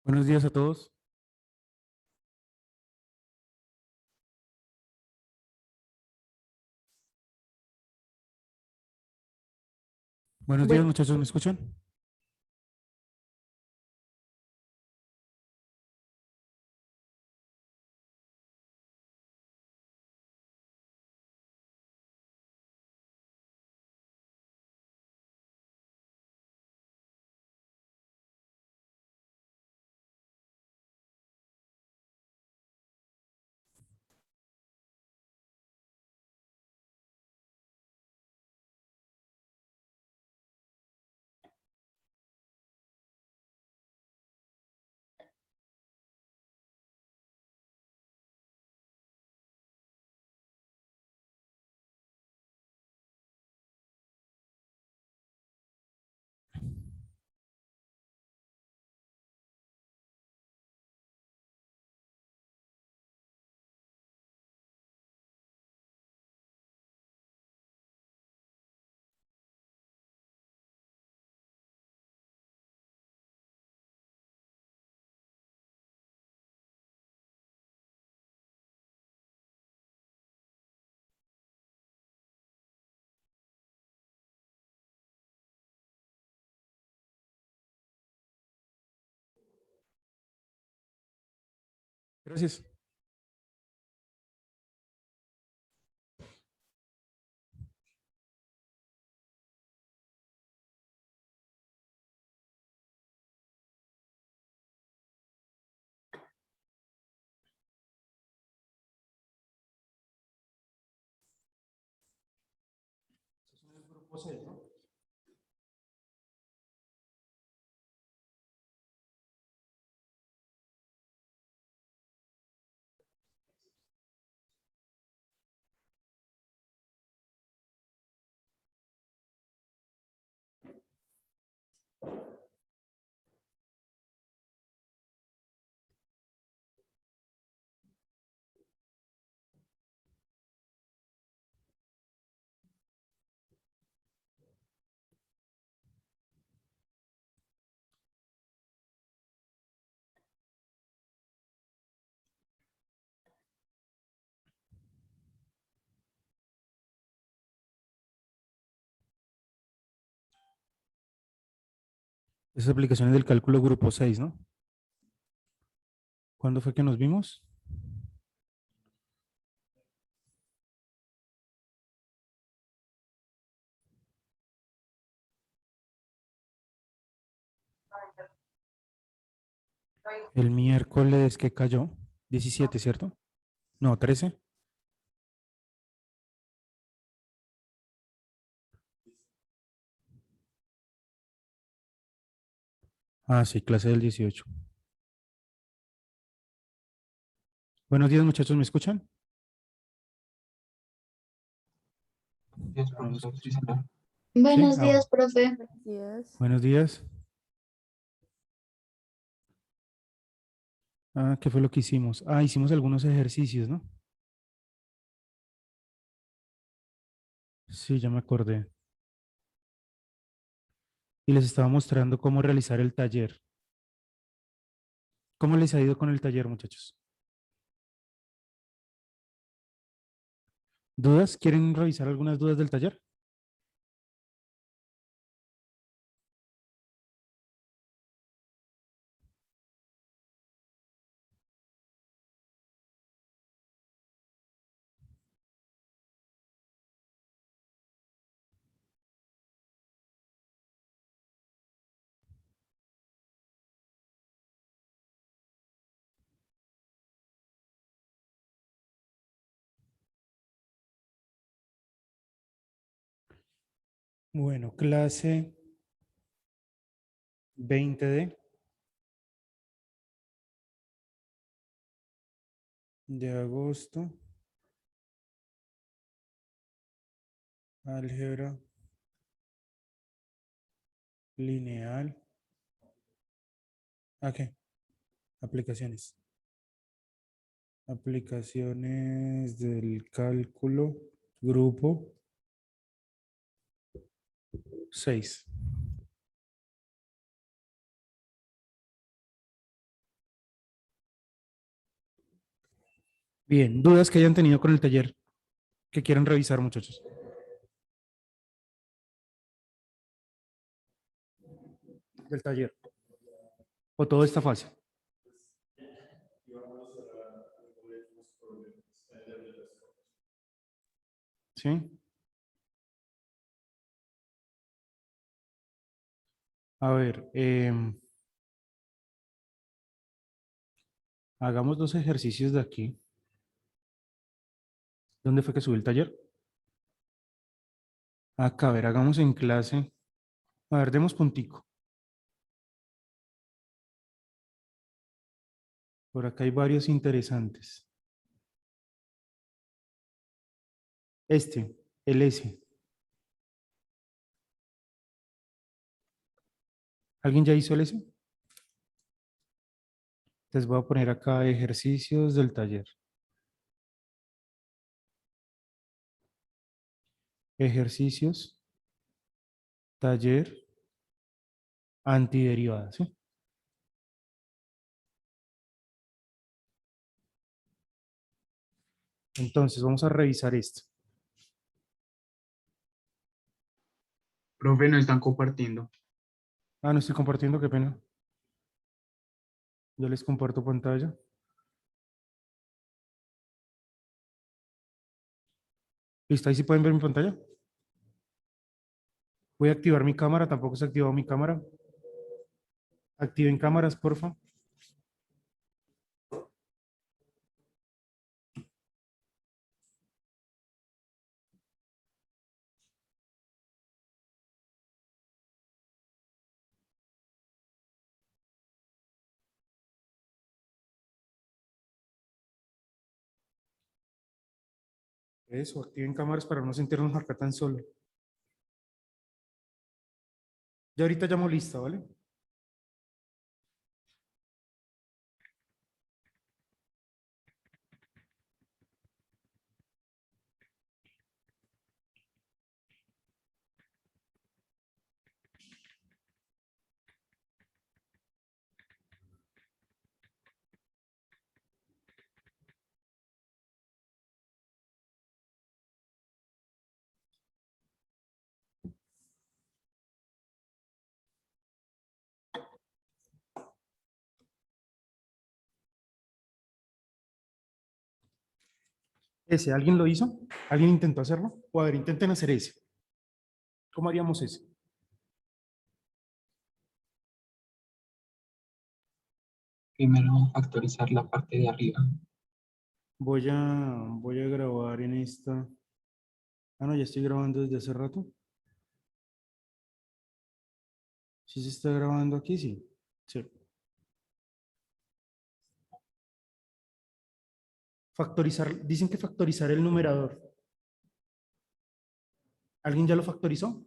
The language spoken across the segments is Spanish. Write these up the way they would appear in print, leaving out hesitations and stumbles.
Buenos días a todos. Buenos días, Bueno, muchachos, ¿me escuchan? Gracias. Grupo 6, ¿no? Esas aplicaciones del cálculo grupo 6, ¿no? ¿Cuándo fue que nos vimos? El miércoles que cayó, 17, ¿cierto? No, 13. Ah, sí, clase del 18. Buenos días, muchachos, ¿me escuchan? Yes, No me profesor. Sí, escuchan. señor. ¿Sí? buenos Ah, bueno. días, profe. Yes. Buenos días. Ah, ¿qué fue lo que hicimos? Ah, hicimos algunos ejercicios, ¿no? Sí, ya me acordé. Y les estaba mostrando cómo realizar el taller. ¿Cómo les ha ido con el taller, muchachos? ¿Dudas? ¿Quieren revisar algunas dudas del taller? Bueno, clase 20 de agosto, álgebra lineal. ¿A qué? Aplicaciones. Aplicaciones del cálculo, grupo 6. Bien, dudas que hayan tenido con el taller que quieran revisar, muchachos. Del taller. O todo está fácil. ¿Sí? A ver, hagamos dos ejercicios de aquí. ¿Dónde fue que subí el taller? Acá, a ver, hagamos en clase. A ver, demos puntico. Por acá hay varios interesantes. El S. ¿Alguien ya hizo el S? Les voy a poner acá ejercicios del taller. Ejercicios, taller, antiderivadas. ¿Sí? Entonces, vamos a revisar esto. Profe, no están compartiendo. Ah, no estoy compartiendo, qué pena. Yo les comparto pantalla. ¿Listo? Ahí sí pueden ver mi pantalla. Voy a activar mi cámara, tampoco se ha activado mi cámara. Activen cámaras, porfa. Eso, activen cámaras para no sentirnos acá tan solo. Ya ahorita llamo lista, ¿vale? Ese, ¿alguien lo hizo? ¿Alguien intentó hacerlo? O a ver, intenten hacer ese. ¿Cómo haríamos ese? Primero factorizar la parte de arriba. Voy a grabar en esta. Ah, no, ya estoy grabando desde hace rato. ¿Sí se está grabando aquí? Sí. Sí. Factorizar, dicen que factorizar el numerador. ¿Alguien ya lo factorizó?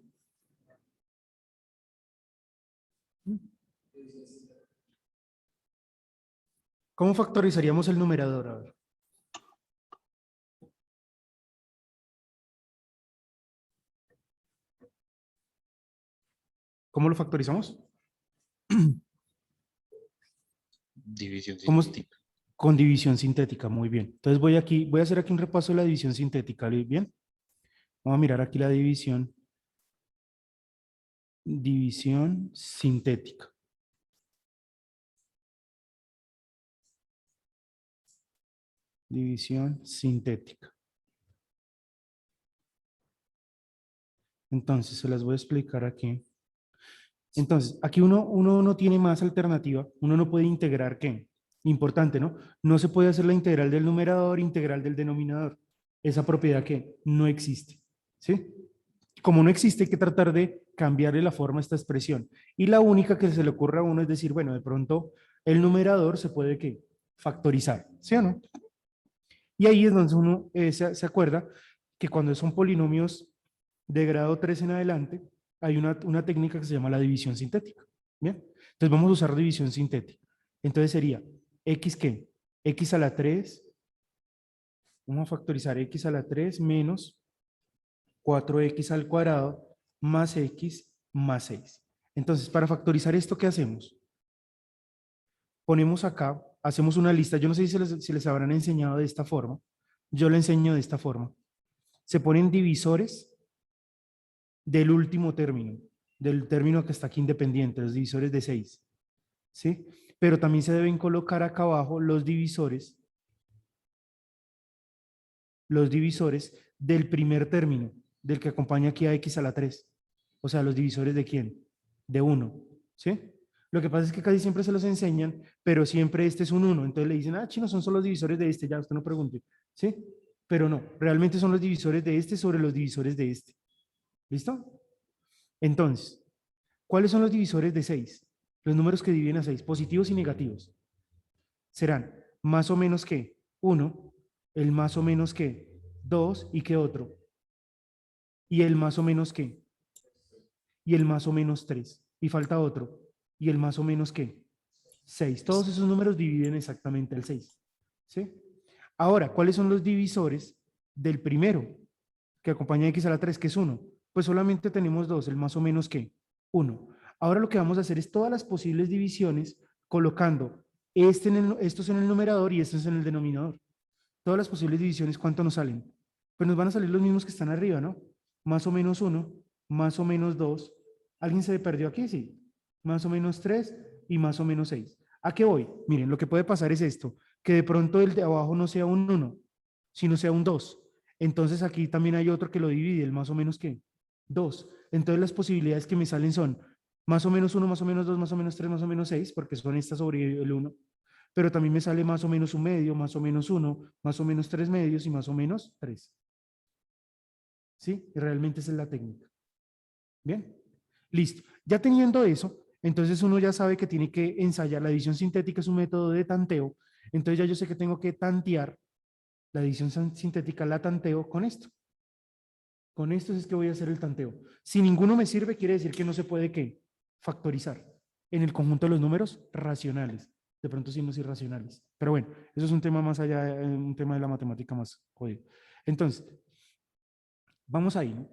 ¿Cómo factorizaríamos el numerador? A ver. ¿Cómo lo factorizamos? División ¿Cómo sintética. con división sintética, muy bien. Entonces voy a hacer aquí un repaso de la división sintética, ¿bien? Vamos a mirar aquí la división sintética. División sintética. Entonces, se las voy a explicar aquí. Entonces, aquí uno no tiene más alternativa. Uno no puede integrar, ¿qué? Importante, ¿no? No se puede hacer la integral del numerador, integral del denominador. Esa propiedad que no existe, ¿sí? Como no existe, hay que tratar de cambiarle la forma a esta expresión. Y la única que se le ocurre a uno es decir, bueno, de pronto el numerador se puede, ¿qué? Factorizar, ¿sí o no? Y ahí es donde uno se acuerda que cuando son polinomios de grado 3 en adelante, hay una técnica que se llama la división sintética. ¿Bien? Entonces vamos a usar división sintética. Entonces sería x ¿qué? X a la 3, vamos a factorizar x a la 3 menos 4x al cuadrado más x más 6. Entonces, para factorizar esto, ¿qué hacemos? ponemos acá, hacemos una lista. Yo no sé si les habrán enseñado de esta forma. Yo le enseño de esta forma. Se ponen divisores del último término, del término que está aquí independiente, los divisores de 6. ¿Sí? Pero también se deben colocar acá abajo los divisores del primer término, del que acompaña aquí a x a la 3. O sea, los divisores de quién? De 1. ¿Sí? Lo que pasa es que casi siempre se los enseñan, pero siempre este es un 1. Entonces le dicen, chino, son solo los divisores de este, ya usted no pregunte. ¿Sí? Pero no, realmente son los divisores de este sobre los divisores de este. ¿Listo? Entonces, ¿cuáles son los divisores de 6? Los números que dividen a 6, positivos y negativos. Serán más o menos que 1, el más o menos que 2 y qué otro. Y el más o menos que. Y el más o menos 3. Y falta otro. Y el más o menos que 6. Todos esos números dividen exactamente el 6. ¿Sí? Ahora, ¿cuáles son los divisores del primero? Que acompaña a x a la 3, que es 1. Pues solamente tenemos 2, el más o menos que 1. Ahora lo que vamos a hacer es todas las posibles divisiones colocando estos en el numerador y estos en el denominador. Todas las posibles divisiones, ¿cuánto nos salen? Pues nos van a salir los mismos que están arriba, ¿no? Más o menos 1, más o menos 2. ¿Alguien se perdió aquí? Sí. Más o menos 3 y más o menos 6. ¿A qué voy? Miren, lo que puede pasar es esto, que de pronto el de abajo no sea un 1, sino sea un 2. Entonces aquí también hay otro que lo divide, el más o menos ¿qué? 2. Entonces las posibilidades que me salen son más o menos 1, más o menos 2, más o menos 3, más o menos 6, porque son estas sobre el 1. Pero también me sale más o menos un medio, más o menos 1, más o menos 3 medios y más o menos 3. ¿Sí? Y realmente esa es la técnica. Bien, listo. Ya teniendo eso, entonces uno ya sabe que tiene que ensayar. La división sintética es un método de tanteo. Entonces ya yo sé que tengo que tantear. La división sintética la tanteo con esto. Con esto es que voy a hacer el tanteo. Si ninguno me sirve, quiere decir que no se puede ¿qué? Factorizar en el conjunto de los números racionales. De pronto sí, irracionales. Pero bueno, eso es un tema más allá, un tema de la matemática más jodido. Entonces, vamos ahí, ¿no?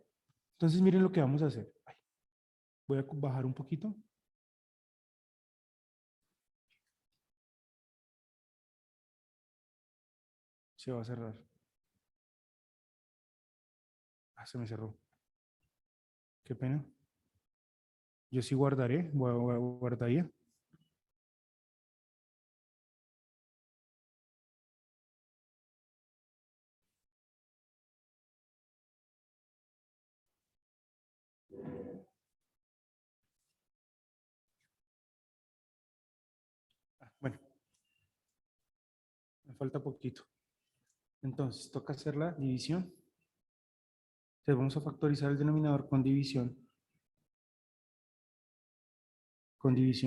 Entonces, miren lo que vamos a hacer. Voy a bajar un poquito. Se va a cerrar. Se me cerró. Qué pena. Yo sí guardaré, guardaría. Bueno, me falta poquito. Entonces, toca hacer la división. Entonces, vamos a factorizar el denominador con división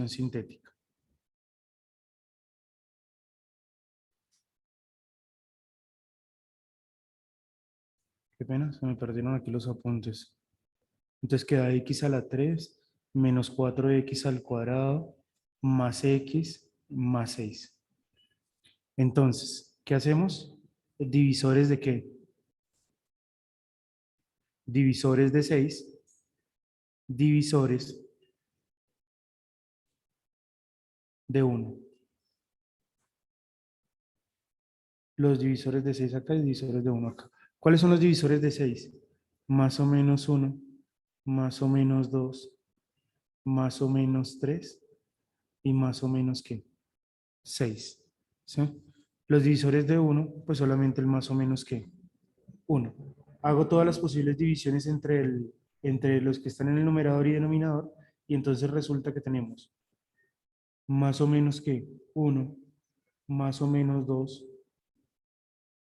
sintética. Qué pena, se me perdieron aquí los apuntes. Entonces queda x a la 3 menos 4x al cuadrado más x más 6. Entonces, ¿qué hacemos? ¿Divisores de qué? Divisores de 6. Divisores de 1. Los divisores de 6 acá y divisores de 1 acá. ¿Cuáles son los divisores de 6? Más o menos 1, más o menos 2, más o menos 3 y más o menos ¿qué? 6. ¿Sí? Los divisores de 1, pues solamente el más o menos ¿qué? 1. Hago todas las posibles divisiones entre los que están en el numerador y denominador y entonces resulta que tenemos más o menos ¿qué? 1, más o menos 2,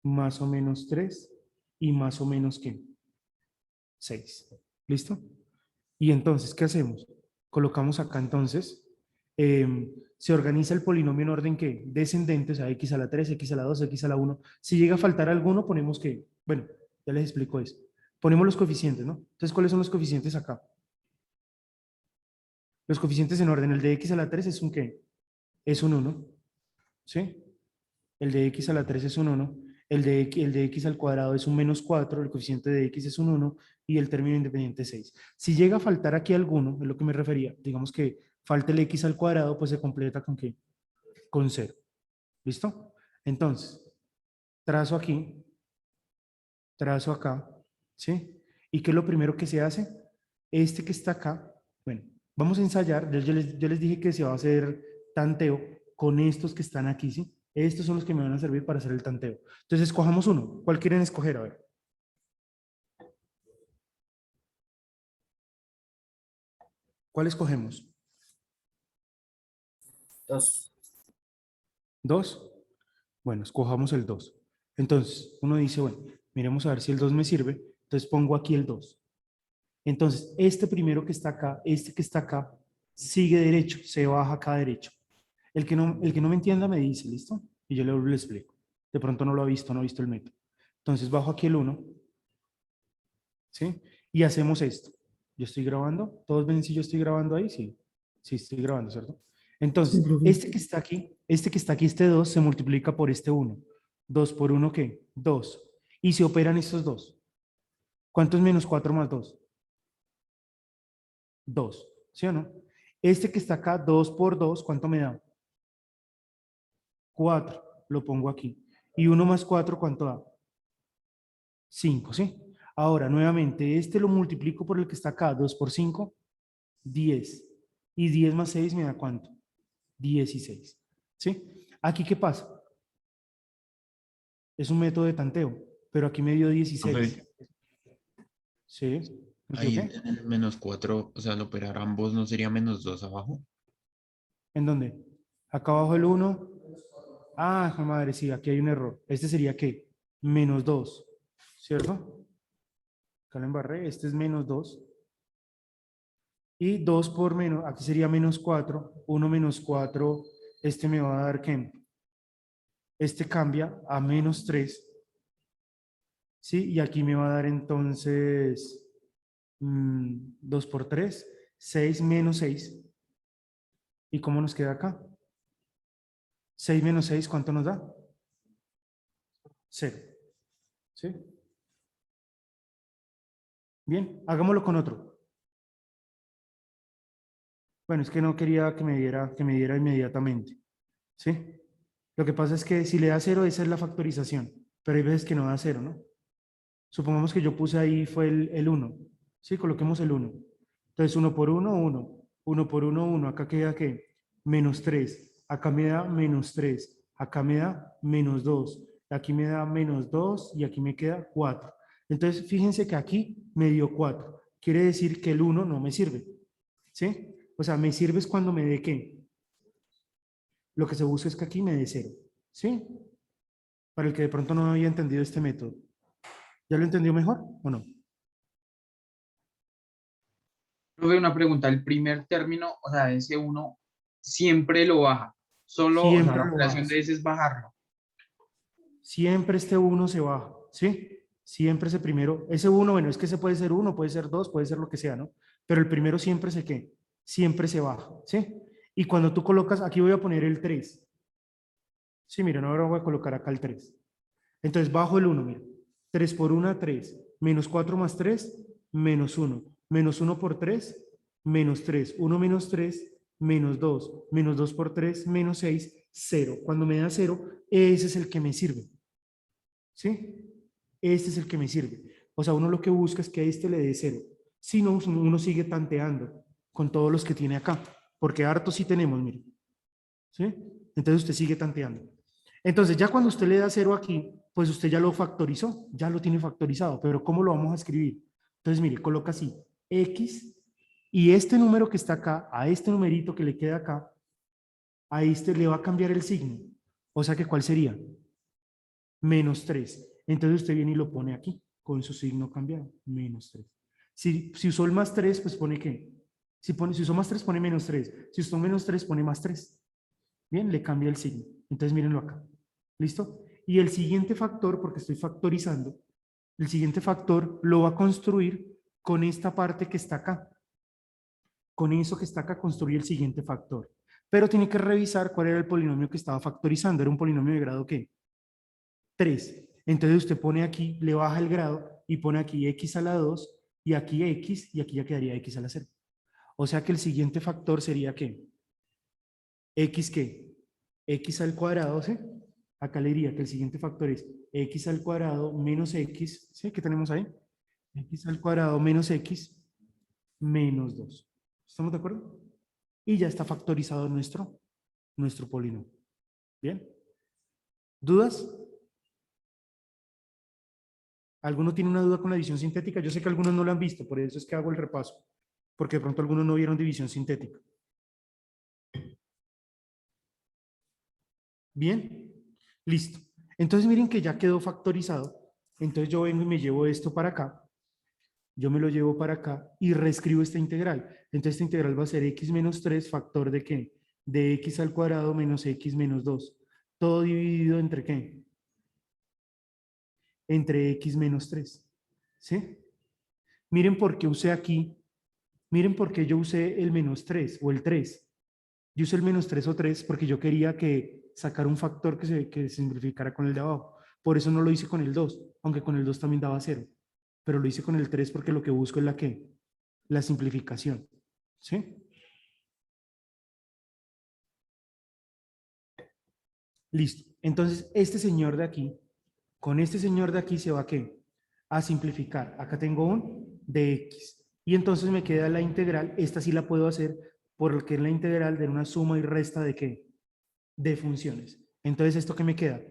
más o menos 3 y más o menos ¿qué? 6. ¿Listo? Y entonces, ¿qué hacemos? Colocamos acá entonces, se organiza el polinomio en orden que descendente, o sea, x a la 3, x a la 2, x a la 1. Si llega a faltar alguno, ponemos que, bueno, ya les explico eso. Ponemos los coeficientes, ¿no? Entonces, ¿cuáles son los coeficientes acá? Los coeficientes en orden, el de x a la 3 es un ¿qué? Es un 1, ¿sí? El de x a la 3 es un 1, el de x al cuadrado es un menos 4, el coeficiente de x es un 1 y el término independiente es 6. Si llega a faltar aquí alguno, es lo que me refería, digamos que falta el x al cuadrado, pues se completa con ¿qué? con 0. ¿Listo? Entonces, trazo aquí, trazo acá, ¿sí? ¿Y qué es lo primero que se hace? Este que está acá, bueno, vamos a ensayar. Yo les dije que se va a hacer tanteo con estos que están aquí, ¿sí? Estos son los que me van a servir para hacer el tanteo. Entonces, escojamos uno. ¿Cuál quieren escoger? A ver. ¿Cuál escogemos? 2. ¿2? Bueno, escojamos el 2. Entonces, uno dice, bueno, miremos a ver si el 2 me sirve. Entonces, pongo aquí el 2. Entonces, este primero que está acá, este que está acá, sigue derecho, se baja acá derecho. El que no me entienda me dice, ¿listo? Y yo le explico. De pronto no lo ha visto, no ha visto el método. Entonces, bajo aquí el 1, ¿sí? Y hacemos esto. Yo estoy grabando. ¿Todos ven si yo estoy grabando ahí? Sí. Sí, estoy grabando, ¿cierto? Entonces, Sí, profe. este que está aquí, este 2, se multiplica por este 1. 2 por 1, ¿qué? 2. Y se operan estos dos. ¿Cuánto es menos 4 más 2? 2. ¿Sí o no? Este que está acá, 2 por 2, ¿cuánto me da? 4. Lo pongo aquí. Y 1 más 4, ¿cuánto da? 5, ¿sí? Ahora, nuevamente, este lo multiplico por el que está acá. 2 por 5, 10. Y 10 más 6 me da ¿cuánto? 16. ¿Sí? Aquí, ¿qué pasa? Es un método de tanteo, pero aquí me dio 16. Profe, ¿Sí? ¿Me ahí equivoqué? en el -4, o sea, al operar ambos no sería -2 abajo. ¿En dónde? Acá abajo el 1. Ah, jue madre, sí, aquí hay un error. Este sería ¿qué? Menos 2, ¿cierto? Acá lo embarré, este es menos 2. Y 2 por menos, aquí sería menos 4. 1 menos 4, este me va a dar ¿qué? Este cambia a menos 3. ¿Sí? Y aquí me va a dar entonces 2 por 3, 6 menos 6. ¿Y cómo nos queda acá? 6 menos 6, ¿cuánto nos da? 0. ¿Sí? Bien, hagámoslo con otro. Bueno, es que no quería que me diera inmediatamente. ¿Sí? Lo que pasa es que si le da 0, esa es la factorización. Pero hay veces que no da 0, ¿no? Supongamos que yo puse ahí fue el 1. ¿Sí? Coloquemos el 1. Entonces 1 por 1, 1. 1 por 1, 1. Acá queda ¿qué? Menos 3. Acá me da menos 3. Acá me da menos 2. Aquí me da menos 2 y aquí me queda 4. Entonces fíjense que aquí me dio 4. Quiere decir que el 1 no me sirve. ¿Sí? O sea, me sirve es cuando me dé ¿qué? Lo que se busca es que aquí me dé 0. ¿Sí? Para el que de pronto no había entendido este método. ¿Ya lo entendió mejor o no? Profe, una pregunta, el primer término, o sea, ese uno siempre lo baja. Solo, o sea, Siempre la lo operación de bajas. ese es bajarlo. Siempre este 1 se baja, ¿sí? Siempre ese primero, ese 1, bueno, es que ese puede ser 1, puede ser 2, puede ser lo que sea, ¿no? Pero el primero siempre se, ¿qué? Siempre se baja, ¿sí? Y cuando tú colocas, aquí voy a poner el 3. Sí, miren, ahora voy a colocar acá el 3. Entonces bajo el 1, mira. 3 por 1, 3. Menos 4 más 3, menos 1. Menos 1 por 3, menos 3. 1 menos 3, menos 2. Menos 2 por 3, menos 6, 0. Cuando me da 0, ese es el que me sirve. ¿Sí? Este es el que me sirve. O sea, uno lo que busca es que a este le dé 0. Si no, uno sigue tanteando con todos los que tiene acá. Porque harto sí tenemos, mire. ¿Sí? Entonces usted sigue tanteando. Entonces ya cuando usted le da 0 aquí, pues usted ya lo factorizó, ya lo tiene factorizado. Pero ¿cómo lo vamos a escribir? Entonces, mire, coloca así, x, y este número que está acá, a este numerito que le queda acá, a este le va a cambiar el signo. O sea que, ¿cuál sería? Menos 3. Entonces usted viene y lo pone aquí, con su signo cambiado, menos 3. Si usó el más 3, pues pone ¿qué? Si usó más 3, pone menos 3. Si usó menos 3, pone más 3. Bien, le cambia el signo. Entonces mírenlo acá. ¿Listo? Y el siguiente factor, porque estoy factorizando, el siguiente factor lo va a construir con esta parte que está acá. Con eso que está acá, construye el siguiente factor. Pero tiene que revisar cuál era el polinomio que estaba factorizando. Era un polinomio de grado ¿qué? 3. Entonces usted pone aquí, le baja el grado y pone aquí x a la 2 y aquí x y aquí ya quedaría x a la 0. O sea que el siguiente factor sería ¿qué? X ¿qué? x al cuadrado, ¿sí? Acá le diría que el siguiente factor es x al cuadrado menos x, ¿sí? ¿Qué tenemos ahí? X al cuadrado menos x menos 2. ¿Estamos de acuerdo? Y ya está factorizado nuestro polinomio. ¿Bien? ¿Dudas? ¿Alguno tiene una duda con la división sintética? Yo sé que algunos no lo han visto, por eso es que hago el repaso, porque de pronto algunos no vieron división sintética. ¿Bien? Listo. Entonces miren que ya quedó factorizado. Entonces yo vengo y me llevo esto para acá. Yo me lo llevo para acá y reescribo esta integral. Entonces esta integral va a ser x menos 3 factor de ¿qué? De x al cuadrado menos x menos 2. Todo dividido entre ¿qué? Entre x menos 3. ¿Sí? Miren por qué usé aquí. Miren por qué yo usé el menos 3 o el 3. Yo usé el menos 3 o 3 porque yo quería que sacar un factor que se simplificara con el de abajo. Por eso no lo hice con el 2, aunque con el 2 también daba 0. Pero lo hice con el 3 porque lo que busco es la ¿qué? La simplificación. ¿Sí? Listo. Entonces, este señor de aquí, con este señor de aquí se va a ¿qué? A simplificar. Acá tengo un de x. Y entonces me queda la integral. Esta sí la puedo hacer porque es la integral de una suma y resta de ¿qué? De funciones. Entonces, ¿esto qué me queda?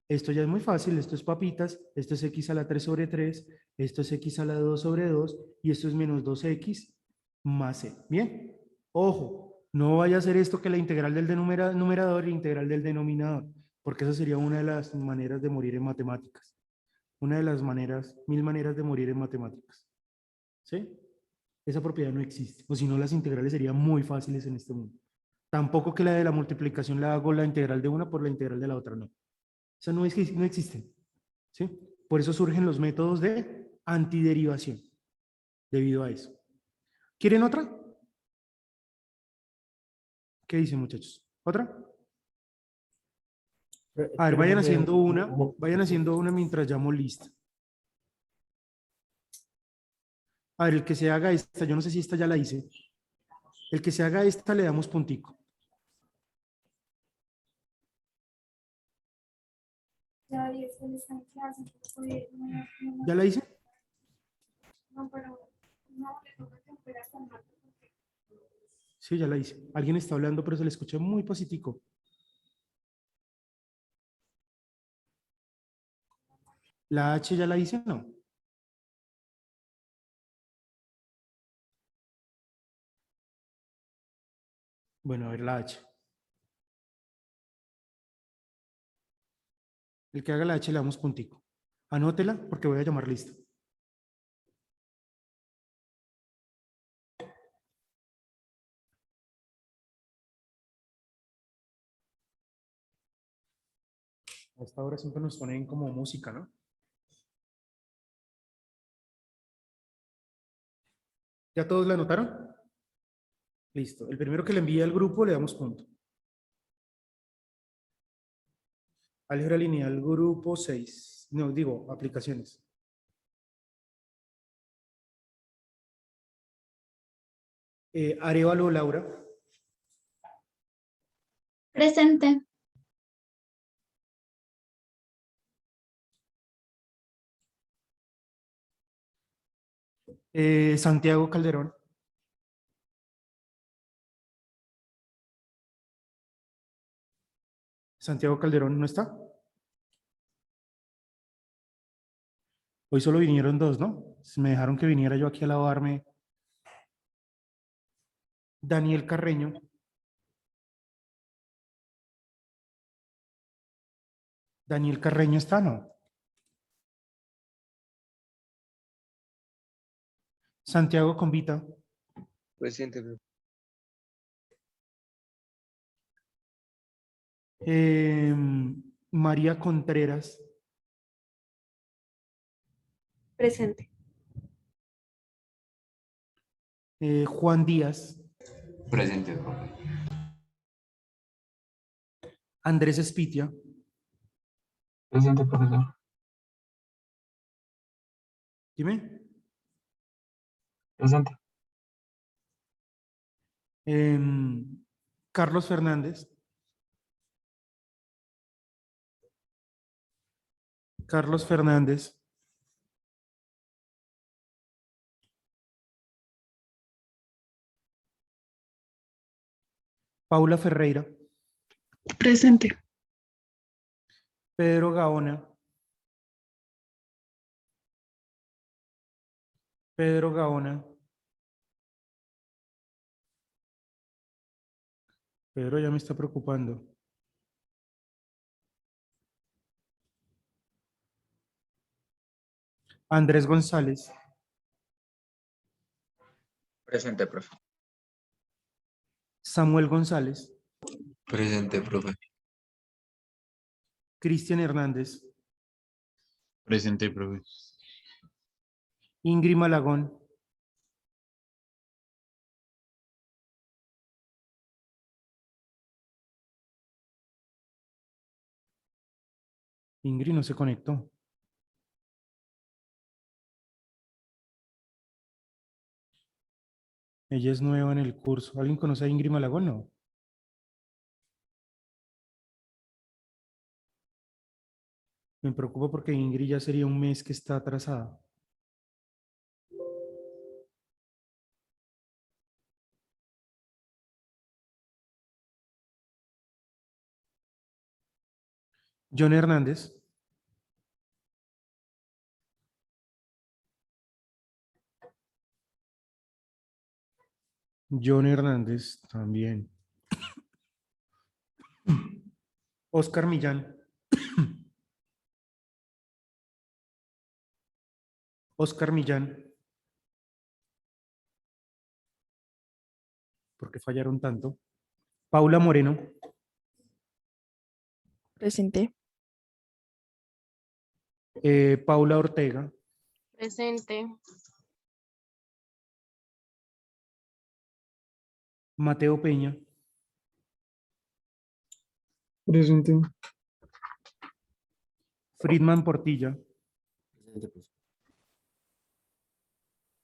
Esto ya es muy fácil, esto es papitas, esto es x a la 3 sobre 3, esto es x a la 2 sobre 2 y esto es menos 2x más c. Bien, ojo, no vaya a ser esto que la integral del numerador e integral del denominador, porque esa sería una de las maneras de morir en matemáticas. Una de las maneras, 1000 maneras de morir en matemáticas. ¿Sí? Esa propiedad no existe, o si no las integrales serían muy fáciles en este mundo. Tampoco que la de la multiplicación la hago la integral de una por la integral de la otra, no. Eso no, no existe. ¿Sí? Por eso surgen los métodos de antiderivación, debido a eso. ¿Quieren otra? ¿Qué dicen, muchachos? ¿Otra? A ver, vayan haciendo una mientras llamo lista. A ver, el que se haga esta, yo no sé si esta ya la hice. El que se haga esta le damos puntico. ¿Ya la hice? Sí, ya la hice. Alguien está hablando, pero se le escucha muy pasitico. ¿La H ya la hice? No. Bueno, a ver la H. El que haga la H le damos puntico. Anótela porque voy a llamar lista. A esta hora siempre nos ponen como música, ¿no? ¿Ya todos la anotaron? Listo. El primero que le envíe al grupo le damos punto. Álgebra lineal, grupo 6. No, digo, aplicaciones. Arevalo, Laura. Presente. Santiago Calderón. Santiago Calderón no está. Hoy solo vinieron dos, ¿no? Me dejaron que viniera yo aquí a lavarme. Daniel Carreño. Daniel Carreño está, ¿no? Santiago Convita. Presente. María Contreras. Presente. Juan Díaz. Presente, profe. Andrés Espitia. Presente, profesor. Dime. Presente. Carlos Fernández. Carlos Fernández. Paula Ferreira. Presente. Pedro Gaona. Pedro Gaona. Pedro ya me está preocupando. Andrés González. Presente, profe. Samuel González. Presente, profe. Cristian Hernández. Presente, profe. Ingrid Malagón. Ingrid no se conectó. Ella es nueva en el curso. ¿Alguien conoce a Ingrid Malagón? No. Me preocupa porque Ingrid ya sería un mes que está atrasada. John Hernández. John Hernández también. Oscar Millán. Oscar Millán. ¿Por qué fallaron tanto? Paula Moreno. Presente. Paula Ortega. Presente. Mateo Peña. Presente. Friedman Portilla. Presente, profe.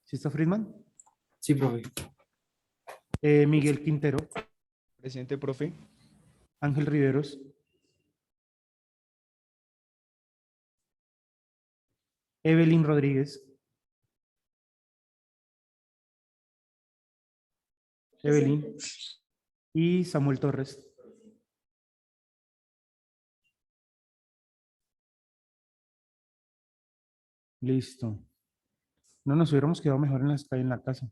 ¿Sí está Friedman? Sí, profe. Miguel Quintero. Presente, profe. Ángel Riveros. Evelyn Rodríguez. Evelyn. Y Samuel Torres. Listo. No nos hubiéramos quedado mejor en la casa.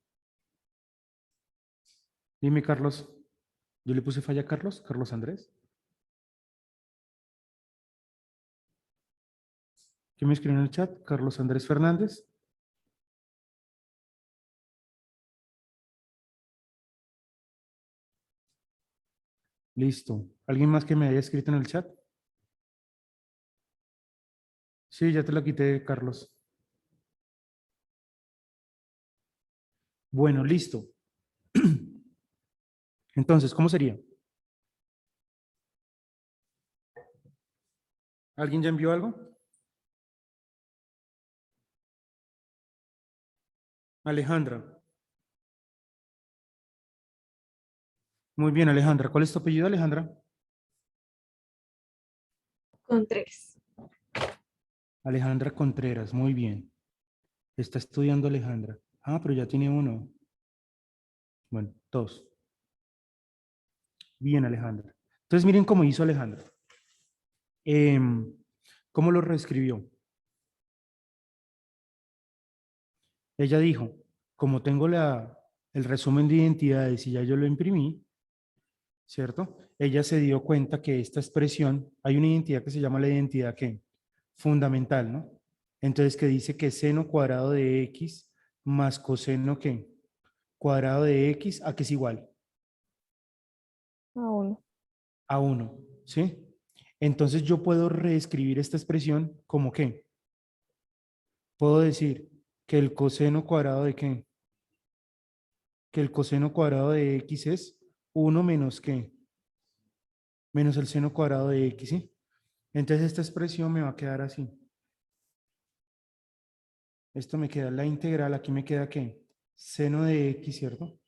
Dime, Carlos. Yo le puse falla a Carlos. Carlos Andrés. ¿Quién me escribió en el chat? Carlos Andrés Fernández. Listo. ¿Alguien más que me haya escrito en el chat? Sí, ya te la quité, Carlos. Bueno, listo. Entonces, ¿cómo sería? ¿Alguien ya envió algo? Alejandra. Muy bien, Alejandra. ¿Cuál es tu apellido, Alejandra? Con 3. Alejandra Contreras. Muy bien. Está estudiando Alejandra. Ah, pero ya tiene uno. Bueno, 2. Bien, Alejandra. Entonces, miren cómo hizo Alejandra. ¿Cómo lo reescribió? Ella dijo, como tengo el resumen de identidades y ya yo lo imprimí, ¿cierto? Ella se dio cuenta que esta expresión, hay una identidad que se llama la identidad ¿qué? Fundamental, ¿no? Entonces que dice que seno cuadrado de x más coseno ¿qué? Cuadrado de x a que es igual A1. a 1, ¿sí? Entonces yo puedo reescribir esta expresión como ¿qué? Puedo decir que el coseno cuadrado de ¿qué? Que el coseno cuadrado de x es 1 menos ¿qué? Menos el seno cuadrado de x, ¿sí? Entonces esta expresión me va a quedar así. Esto me queda la integral, aquí me queda ¿qué? Seno de x, ¿cierto?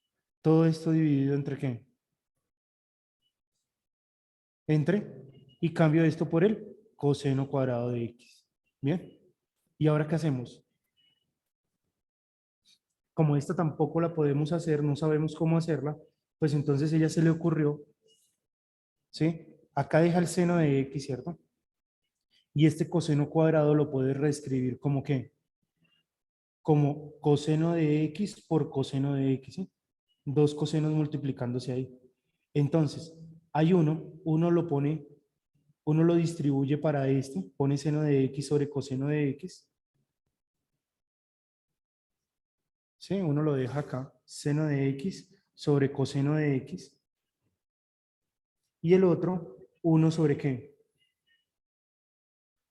Todo esto dividido entre ¿qué? Entre, y cambio esto por el coseno cuadrado de x. Bien. ¿Y ahora qué hacemos? Como esta tampoco la podemos hacer, no sabemos cómo hacerla, pues entonces ella se le ocurrió, ¿sí? Acá deja el seno de x, ¿cierto? Y este coseno cuadrado lo puedes reescribir como ¿qué? Como coseno de x por coseno de x, ¿sí? Dos cosenos multiplicándose ahí. Entonces, hay uno lo pone, uno lo distribuye para este, pone seno de x sobre coseno de x. ¿Sí? Uno lo deja acá, seno de x sobre coseno de x. Y el otro, 1 sobre ¿qué?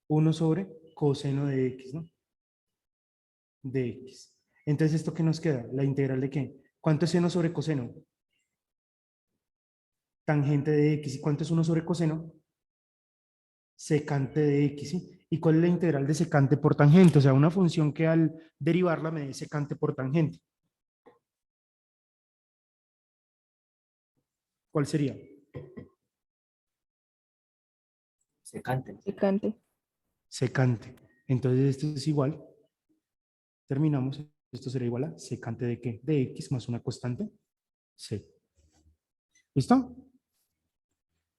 1 sobre coseno de x, ¿no? De x. Entonces, ¿esto qué nos queda? ¿La integral de qué? ¿Cuánto es seno sobre coseno? Tangente de x. ¿Y cuánto es 1 sobre coseno? Secante de x, ¿sí? ¿Y cuál es la integral de secante por tangente? O sea, una función que al derivarla me dé secante por tangente. ¿Cuál sería? Secante. Secante. Secante. Entonces, esto es igual. Terminamos. Esto será igual a secante de ¿qué? De x más una constante c. ¿Listo?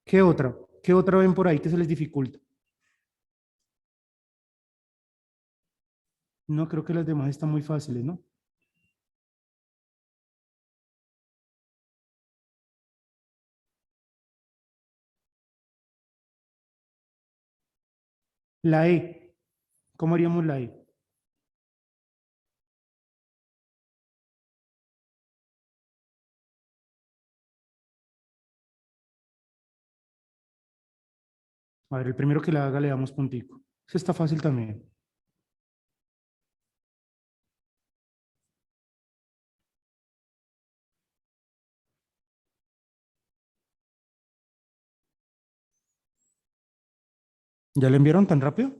¿Qué otra? ¿Qué otra ven por ahí que se les dificulta? No, creo que las demás están muy fáciles, ¿no? La E. ¿Cómo haríamos la E? A ver, el primero que la haga le damos puntico. Eso está fácil también. ¿Ya le enviaron tan rápido?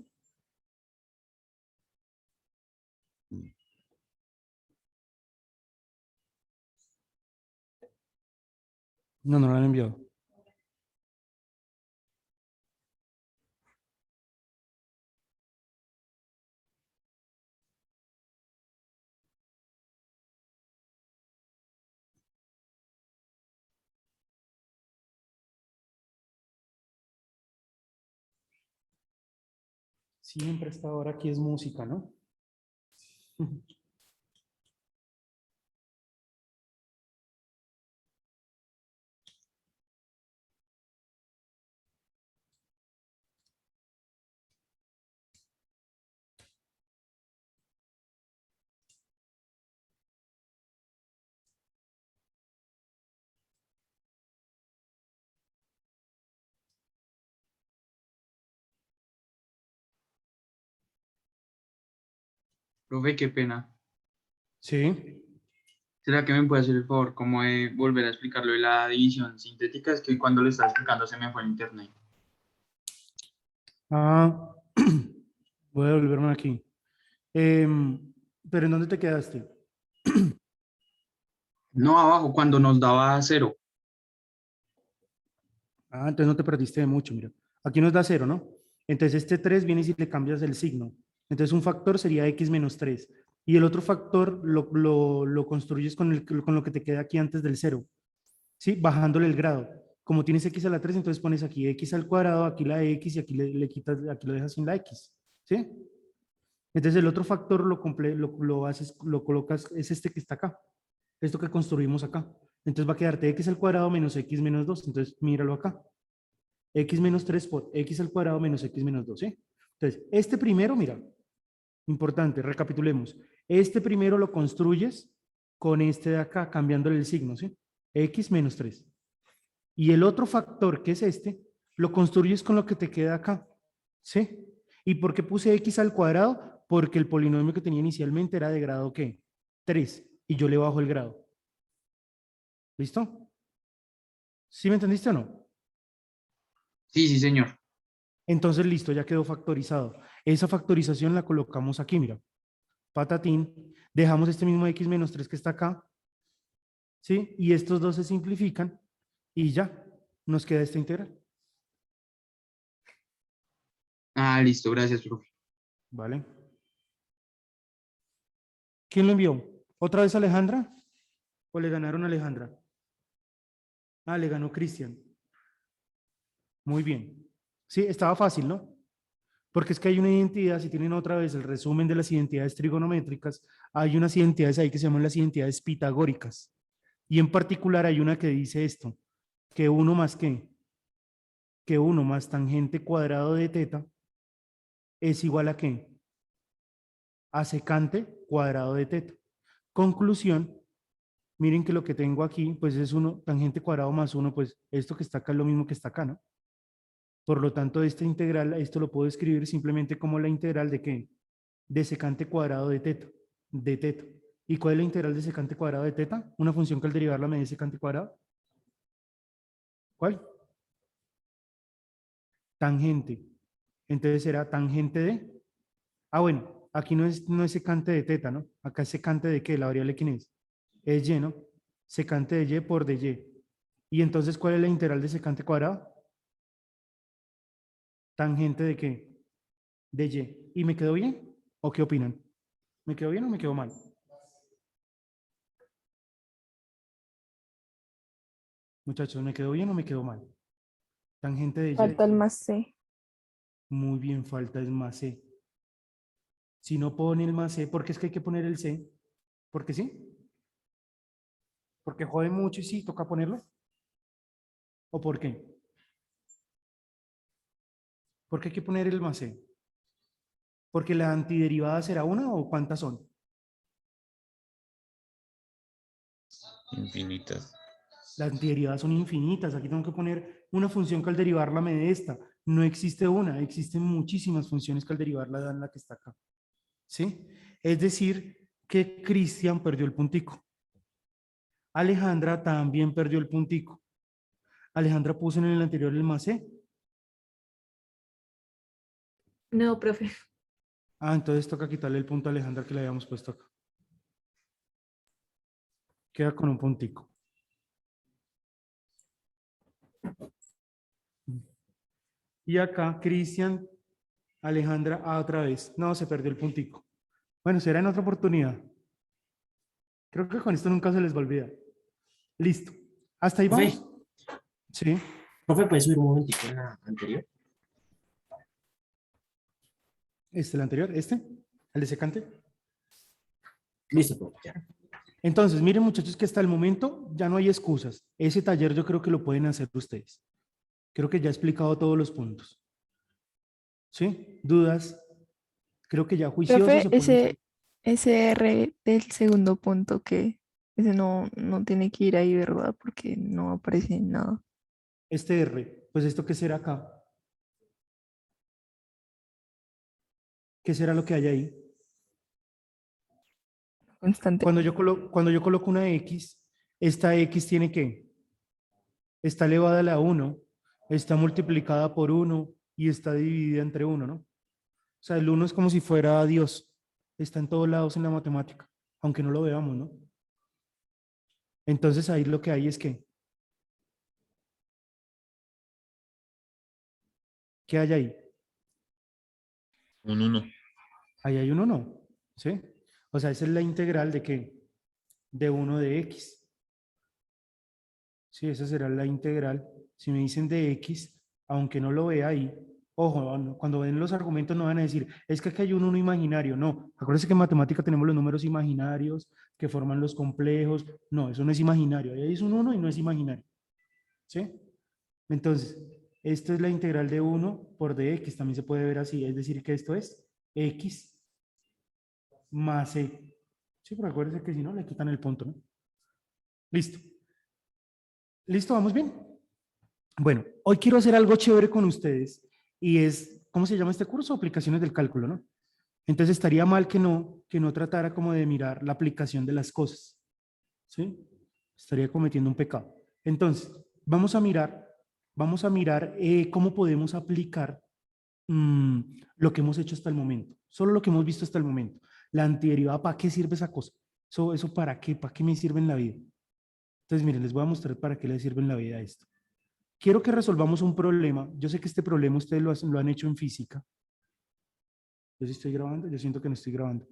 No, no lo han enviado. Siempre esta hora aquí es música, ¿no? Profe, qué pena. Sí. ¿Será que me puede hacer el favor como de volver a explicarlo de la división sintética? Es que hoy cuando lo estaba explicando se me fue el internet. Ah, voy a volverme aquí. ¿Pero en dónde te quedaste? No, abajo, cuando nos daba 0. Ah, entonces no te perdiste de mucho, mira. Aquí nos da 0, ¿no? Entonces este 3 viene y si le cambias el signo. Entonces un factor sería x menos 3. Y el otro factor lo construyes con lo que te queda aquí antes del 0. ¿Sí? Bajándole el grado. Como tienes x a la 3, entonces pones aquí x al cuadrado, aquí la x y aquí le quitas, aquí lo dejas sin la x. ¿Sí? Entonces el otro factor lo colocas, es este que está acá. Esto que construimos acá. Entonces va a quedarte x al cuadrado menos x menos 2. Entonces míralo acá. X menos 3 por x al cuadrado menos x menos 2. ¿Sí? Entonces, este primero, mira, importante, recapitulemos. Este primero lo construyes con este de acá, cambiándole el signo, ¿sí? X menos 3. Y el otro factor, que es este, lo construyes con lo que te queda acá, ¿sí? ¿Y por qué puse x al cuadrado? Porque el polinomio que tenía inicialmente era de grado, ¿qué? 3. Y yo le bajo el grado. ¿Listo? ¿Sí me entendiste o no? Sí, sí, señor. Entonces, listo, ya quedó factorizado. Esa factorización la colocamos aquí, mira. Patatín. Dejamos este mismo x menos 3 que está acá. ¿Sí? Y estos dos se simplifican y ya nos queda esta integral. Ah, listo, gracias, profe. ¿Vale? ¿Quién lo envió? ¿Otra vez Alejandra? ¿O le ganaron a Alejandra? Ah, le ganó Cristian. Muy bien. Sí, estaba fácil, ¿no? Porque es que hay una identidad, si tienen otra vez el resumen de las identidades trigonométricas, hay unas identidades ahí que se llaman las identidades pitagóricas. Y en particular hay una que dice esto, que 1 más qué, que 1 más tangente cuadrado de teta es igual a qué, a secante cuadrado de teta. Conclusión, miren que lo que tengo aquí, pues es 1, tangente cuadrado más 1, pues esto que está acá es lo mismo que está acá, ¿no? Por lo tanto, esta integral, esto lo puedo escribir simplemente como la integral de qué, de secante cuadrado de teta, de teta. ¿Y cuál es la integral de secante cuadrado de teta? Una función que al derivarla me dé secante cuadrado. ¿Cuál? Tangente. Entonces será tangente de. Ah, bueno, aquí no es secante de teta, ¿no? Acá es secante de qué, la variable quién es y, ¿no? Secante de y por de y. Y entonces, ¿cuál es la integral de secante cuadrado? Tangente de qué? De y. ¿Y me quedó bien? ¿O qué opinan? ¿Me quedó bien o me quedó mal? Muchachos, ¿me quedó bien o me quedó mal? Tangente de y. Falta el más C. Muy bien, falta el más c. Si no pone el más c, ¿por qué es que hay que poner el c? ¿Porque sí? ¿Porque jode mucho y sí, toca ponerlo? ¿O por qué? ¿Por qué hay que poner el más c? ¿Porque la antiderivada será una o cuántas son? Infinitas. Las antiderivadas son infinitas. Aquí tengo que poner una función que al derivarla me dé esta. No existe una, existen muchísimas funciones que al derivarla dan la que está acá. ¿Sí? Es decir, que Cristian perdió el puntico. Alejandra también perdió el puntico. Alejandra puso en el anterior el más C. No, profe. Ah, entonces toca quitarle el punto a Alejandra que le habíamos puesto acá. Queda con un puntico. Y acá, Cristian, Alejandra, otra vez. No, se perdió el puntico. Bueno, será en otra oportunidad. Creo que con esto nunca se les va a olvidar. Listo. ¿Hasta ahí Profe. vamos? Sí. Profe, ¿puedes subir un momentico en la anterior? El anterior, el de secante. Listo, profe, ya. Entonces, miren muchachos que hasta el momento ya no hay excusas. Ese taller yo creo que lo pueden hacer ustedes. Creo que ya he explicado todos los puntos. ¿Sí? ¿Dudas? Creo que ya juiciosos Profe, se pueden hacer. ese R del segundo punto que ese no tiene que ir ahí, ¿verdad? Porque no aparece nada. Este R, pues esto qué será acá. ¿Qué será lo que hay ahí? Constante. Cuando yo coloco una X, esta X tiene que, está elevada a la 1, está multiplicada por 1 y está dividida entre 1, ¿no? O sea, el 1 es como si fuera Dios. Está en todos lados en la matemática, aunque no lo veamos, ¿no? Entonces ahí lo que hay es que, ¿qué hay ahí? Un 1. Ahí hay un 1, ¿sí? O sea, esa es la integral de qué? De 1 de X. Sí, esa será la integral. Si me dicen de X, aunque no lo vea ahí, ojo, cuando ven los argumentos no van a decir, es que aquí hay un 1 imaginario. No, acuérdense que en matemática tenemos los números imaginarios que forman los complejos. No, eso no es imaginario. Ahí es un 1 y no es imaginario. ¿Sí? Entonces, esto es la integral de 1 por dx, también se puede ver así, es decir que esto es x más c. Sí, pero acuérdense que si no, le quitan el punto, ¿no? Listo. ¿Listo? ¿Vamos bien? Bueno, hoy quiero hacer algo chévere con ustedes y es, ¿cómo se llama este curso? Aplicaciones del cálculo, ¿no? Entonces estaría mal que no tratara como de mirar la aplicación de las cosas, ¿sí? Estaría cometiendo un pecado. Entonces, vamos a mirar cómo podemos aplicar lo que hemos hecho hasta el momento, solo lo que hemos visto hasta el momento. La antiderivada, ¿para qué sirve esa cosa? ¿Eso para qué? ¿Para qué me sirve en la vida? Entonces, miren, les voy a mostrar para qué le sirve en la vida esto. Quiero que resolvamos un problema. Yo sé que este problema ustedes lo han hecho en física. Yo sí estoy grabando, yo siento que no estoy grabando.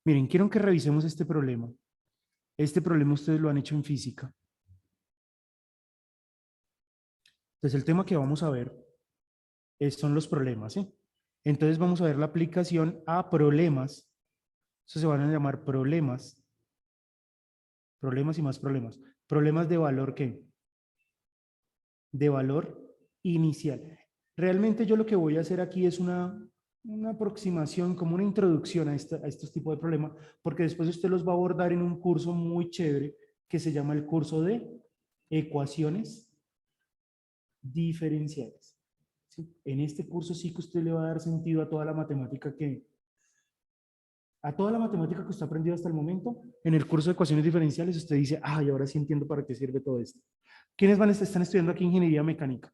Miren, quiero que revisemos este problema. Este problema ustedes lo han hecho en física. Entonces el tema que vamos a ver son los problemas, ¿sí? Entonces vamos a ver la aplicación a problemas. Eso se van a llamar problemas. Problemas y más problemas. Problemas de valor, ¿qué? De valor inicial. Realmente yo lo que voy a hacer aquí es una aproximación, como una introducción a estos tipos de problemas, porque después usted los va a abordar en un curso muy chévere que se llama el curso de ecuaciones diferenciales. ¿Sí? En este curso sí que usted le va a dar sentido a toda la matemática que usted ha aprendido hasta el momento. En el curso de ecuaciones diferenciales usted dice, y ahora sí entiendo para qué sirve todo esto. ¿Quiénes están estudiando aquí ingeniería mecánica?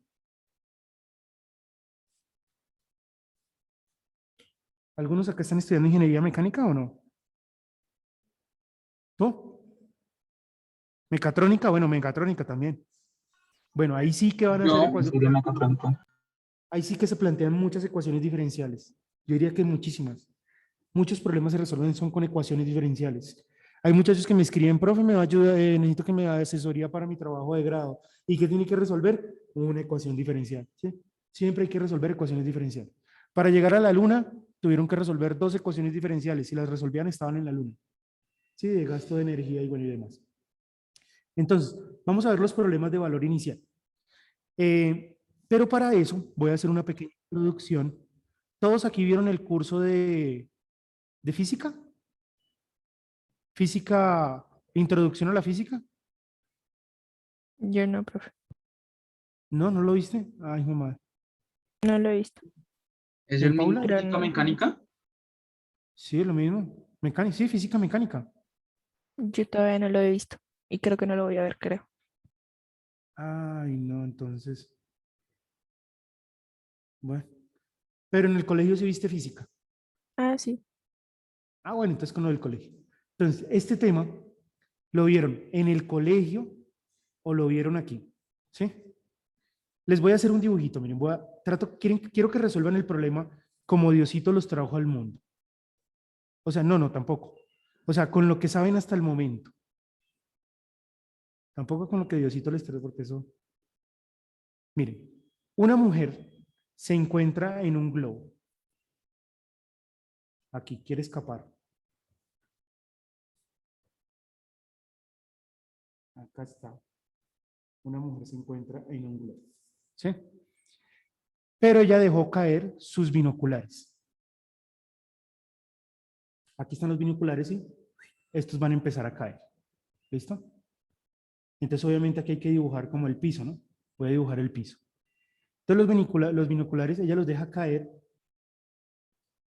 ¿Algunos acá están estudiando ingeniería mecánica o no? ¿Tú? Mecatrónica, bueno, mecatrónica también. Bueno, ahí sí que van a hacer Yo ecuaciones. soy de mecatrónica. Ahí sí que se plantean muchas ecuaciones diferenciales. Yo diría que muchísimas. Muchos problemas se resuelven son con ecuaciones diferenciales. Hay muchachos que me escriben, profe, me va a ayudar, necesito que me dé asesoría para mi trabajo de grado. ¿Y qué tiene que resolver? Una ecuación diferencial. ¿Sí? Siempre hay que resolver ecuaciones diferenciales. Para llegar a la luna, tuvieron que resolver 2 ecuaciones diferenciales. Si las resolvían, estaban en la luna. ¿Sí? De gasto de energía y bueno y demás. Entonces, vamos a ver los problemas de valor inicial. Pero para eso voy a hacer una pequeña introducción. ¿Todos aquí vieron el curso de física? ¿Física, introducción a la física? Yo no, profe. No, ¿no lo viste? Ay, mamá. No lo he visto. ¿Es ¿Bien, el mismo Paula? Pero física no. mecánica? Sí, es lo mismo. Mecánica, sí, física mecánica. Yo todavía no lo he visto. Y creo que no lo voy a ver, creo. Ay, no, entonces. Bueno. Pero en el colegio sí viste física. Ah, sí. Bueno, entonces con lo del colegio. Entonces, este tema, ¿lo vieron en el colegio o lo vieron aquí? ¿Sí? Les voy a hacer un dibujito, miren, quiero que resuelvan el problema como Diosito los trajo al mundo. O sea, no, tampoco. O sea, con lo que saben hasta el momento. Tampoco con lo que Diosito les trajo, porque eso... Miren, una mujer se encuentra en un globo. Aquí, quiere escapar. Acá está. Una mujer se encuentra en un globo. ¿Sí? Pero ella dejó caer sus binoculares. Aquí están los binoculares y estos van a empezar a caer. ¿Listo? Entonces, obviamente, aquí hay que dibujar como el piso, ¿no? Voy a dibujar el piso. Entonces, los binoculares, ella los deja caer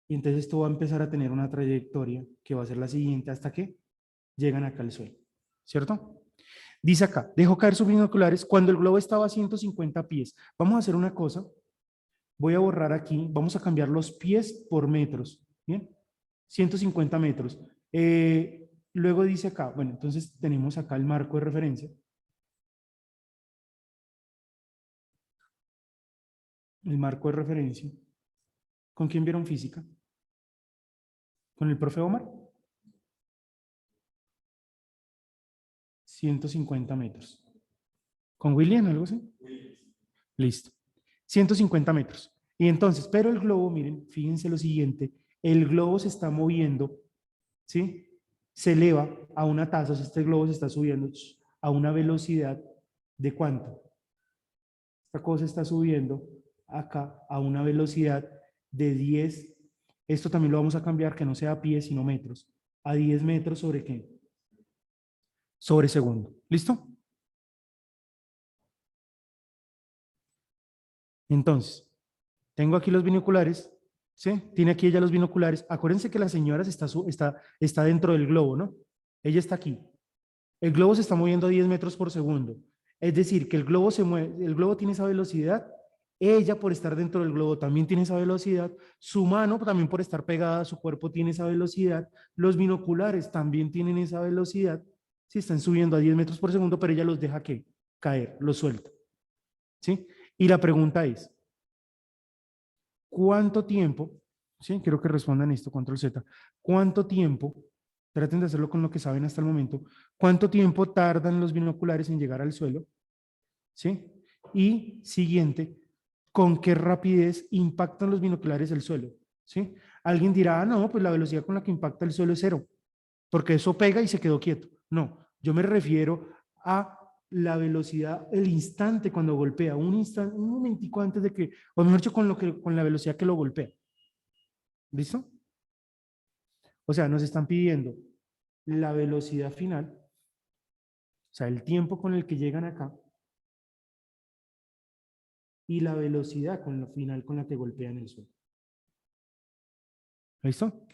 y entonces esto va a empezar a tener una trayectoria que va a ser la siguiente hasta que llegan acá al suelo. ¿Cierto? Dice acá, dejó caer sus binoculares cuando el globo estaba a 150 pies. Vamos a hacer una cosa. Voy a borrar aquí, vamos a cambiar los pies por metros. ¿Bien? 150 metros. Luego dice acá, bueno, entonces tenemos acá el marco de referencia. El marco de referencia. ¿Con quién vieron física? ¿Con el profe Omar? 150 metros. ¿Con William, algo así? Listo. 150 metros. Y entonces, pero el globo, miren, fíjense lo siguiente, el globo se está moviendo, ¿sí? Se eleva a una tasa, o sea, este globo se está subiendo a una velocidad ¿de cuánto? Esta cosa está subiendo acá a una velocidad de 10, esto también lo vamos a cambiar, que no sea a pies, sino metros, a 10 metros sobre qué? Sobre segundo. ¿Listo? Entonces, tengo aquí los binoculares, ¿sí? Tiene aquí ella los binoculares. Acuérdense que la señora está dentro del globo, ¿no? Ella está aquí. El globo se está moviendo a 10 metros por segundo. Es decir, que el globo se mueve, el globo tiene esa velocidad, ella por estar dentro del globo también tiene esa velocidad, su mano también por estar pegada a su cuerpo tiene esa velocidad, los binoculares también tienen esa velocidad, si están subiendo a 10 metros por segundo, pero ella los deja ¿qué? Caer, los suelta. ¿Sí? Y la pregunta es, ¿cuánto tiempo? Sí, quiero que respondan esto, control Z. ¿Cuánto tiempo? Traten de hacerlo con lo que saben hasta el momento. ¿Cuánto tiempo tardan los binoculares en llegar al suelo? ¿Sí? Y siguiente, ¿con qué rapidez impactan los binoculares el suelo? ¿Sí? Alguien dirá, ah, no, pues la velocidad con la que impacta el suelo es cero, porque eso pega y se quedó quieto. No, yo me refiero a la velocidad, el instante cuando golpea, un instante, un momentico antes de que, o mejor dicho, con la velocidad que lo golpea. ¿Listo? O sea, nos están pidiendo la velocidad final, o sea, el tiempo con el que llegan acá, y la velocidad con la final con la que golpean el suelo. ¿Listo?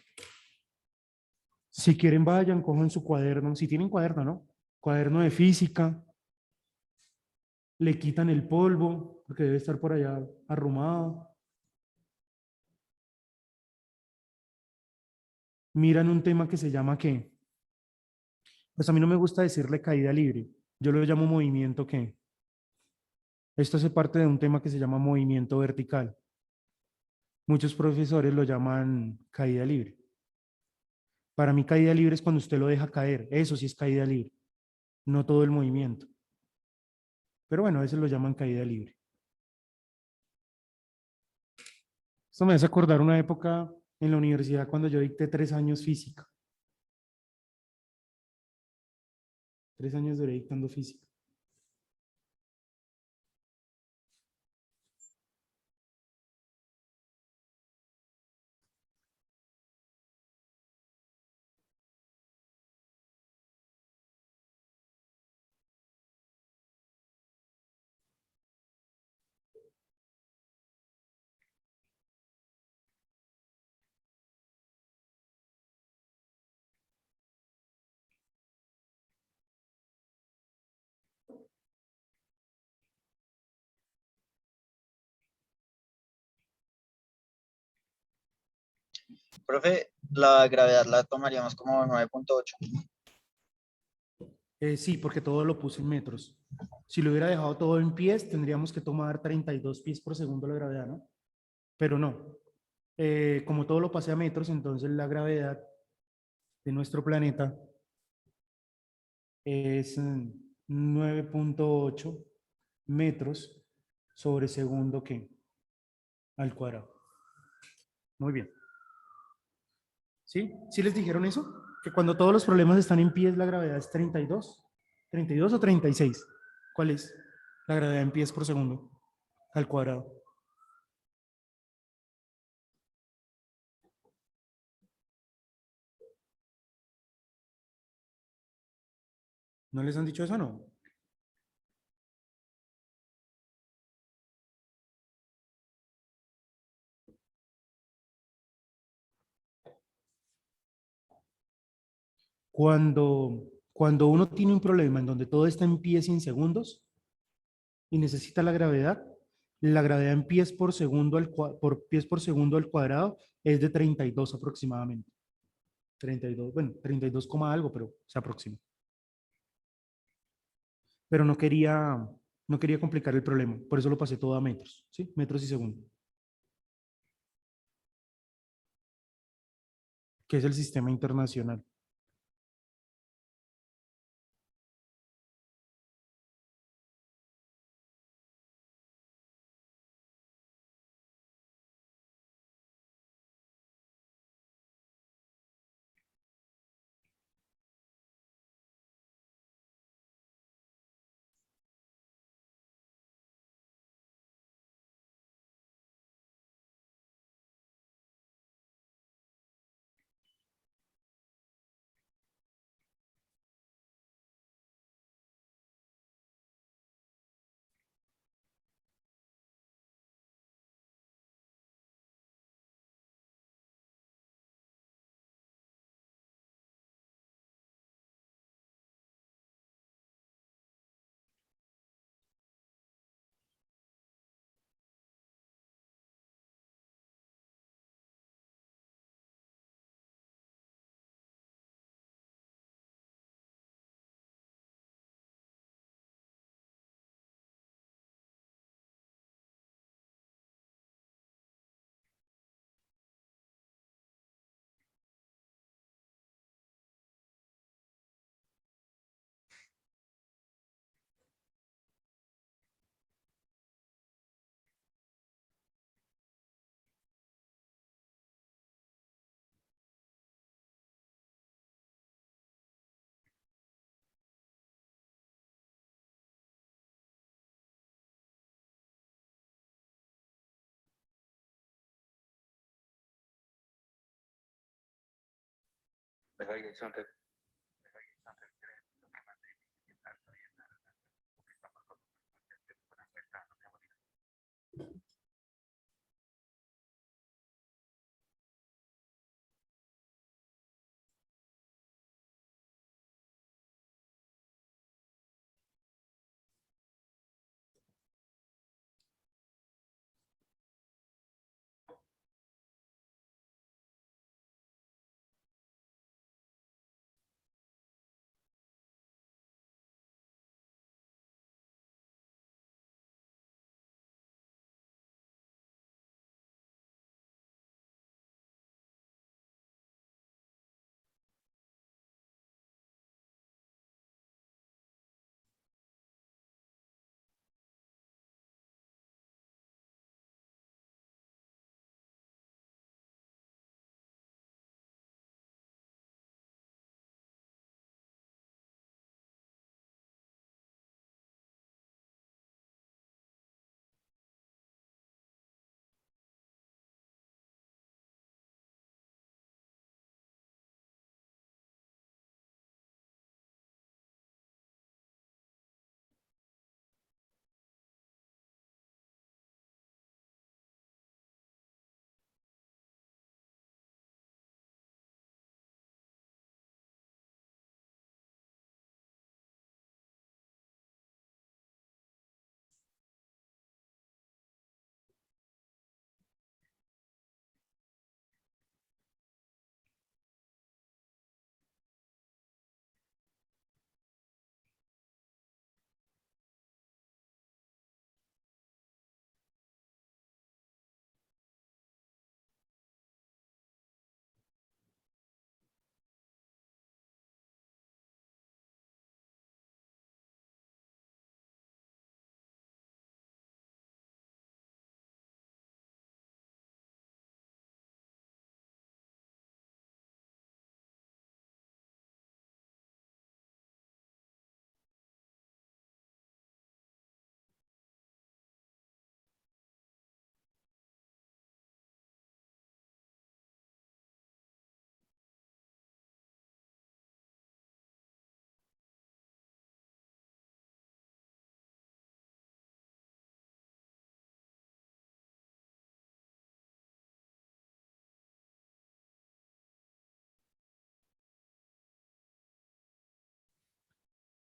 Si quieren, vayan, cojan su cuaderno. Si tienen cuaderno, ¿no? Cuaderno de física. Le quitan el polvo, porque debe estar por allá arrumado. Miran un tema que se llama ¿qué? Pues a mí no me gusta decirle caída libre. Yo lo llamo movimiento ¿qué? Esto hace parte de un tema que se llama movimiento vertical. Muchos profesores lo llaman caída libre. Para mí caída libre es cuando usted lo deja caer. Eso sí es caída libre. No todo el movimiento. Pero bueno, a veces lo llaman caída libre. Esto me hace acordar una época en la universidad cuando yo dicté 3 años física. 3 años duré dictando física. Profe, la gravedad la tomaríamos como 9.8. Sí, porque todo lo puse en metros. Si lo hubiera dejado todo en pies, tendríamos que tomar 32 pies por segundo la gravedad, ¿no? Pero no. Como todo lo pasé a metros, entonces la gravedad de nuestro planeta es 9.8 metros sobre segundo que al cuadrado. Muy bien. ¿Sí? ¿Sí les dijeron eso? Que cuando todos los problemas están en pies, la gravedad es 32. ¿32 o 36? ¿Cuál es la gravedad en pies por segundo al cuadrado? ¿No les han dicho eso, no? Cuando uno tiene un problema en donde todo está en pies y en segundos y necesita la gravedad en pies por segundo por pies por segundo al cuadrado es de 32 aproximadamente. 32, bueno, 32, algo, pero se aproxima. Pero no quería complicar el problema, por eso lo pasé todo a metros, ¿sí? Metros y segundos, que es el sistema internacional.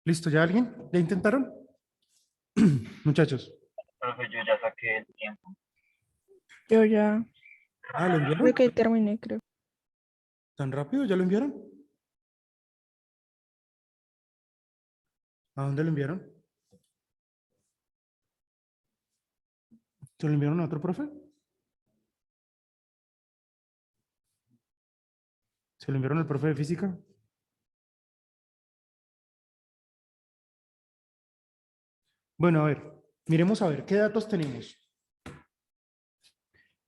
¿Listo? ¿Ya alguien? ¿Ya intentaron? Muchachos. Yo ya Ah, ¿lo enviaron? creo que terminé, creo. ¿Tan rápido? ¿Ya lo enviaron? ¿A dónde lo enviaron? ¿Se lo enviaron a otro profe? ¿Se lo enviaron al profe de física? Bueno, a ver, miremos a ver, ¿qué datos tenemos?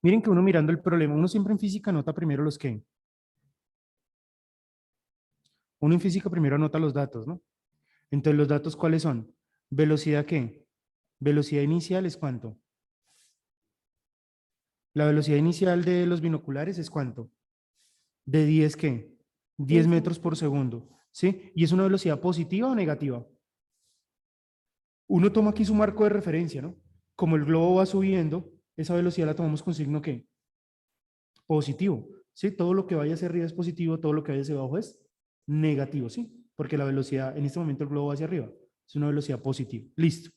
Miren que uno mirando el problema, uno siempre en física anota primero los que. Uno en física primero anota los datos, ¿no? Entonces, ¿los datos cuáles son? ¿Velocidad qué? ¿Velocidad inicial es cuánto? La velocidad inicial de los binoculares es cuánto? ¿De 10 qué? 10 metros por segundo, ¿sí? ¿Y es una velocidad positiva o negativa? Uno toma aquí su marco de referencia, ¿no? Como el globo va subiendo, esa velocidad la tomamos con signo ¿qué? Positivo, ¿sí? Todo lo que vaya hacia arriba es positivo, todo lo que vaya hacia abajo es negativo, ¿sí? Porque la velocidad, en este momento el globo va hacia arriba, es una velocidad positiva. Listo.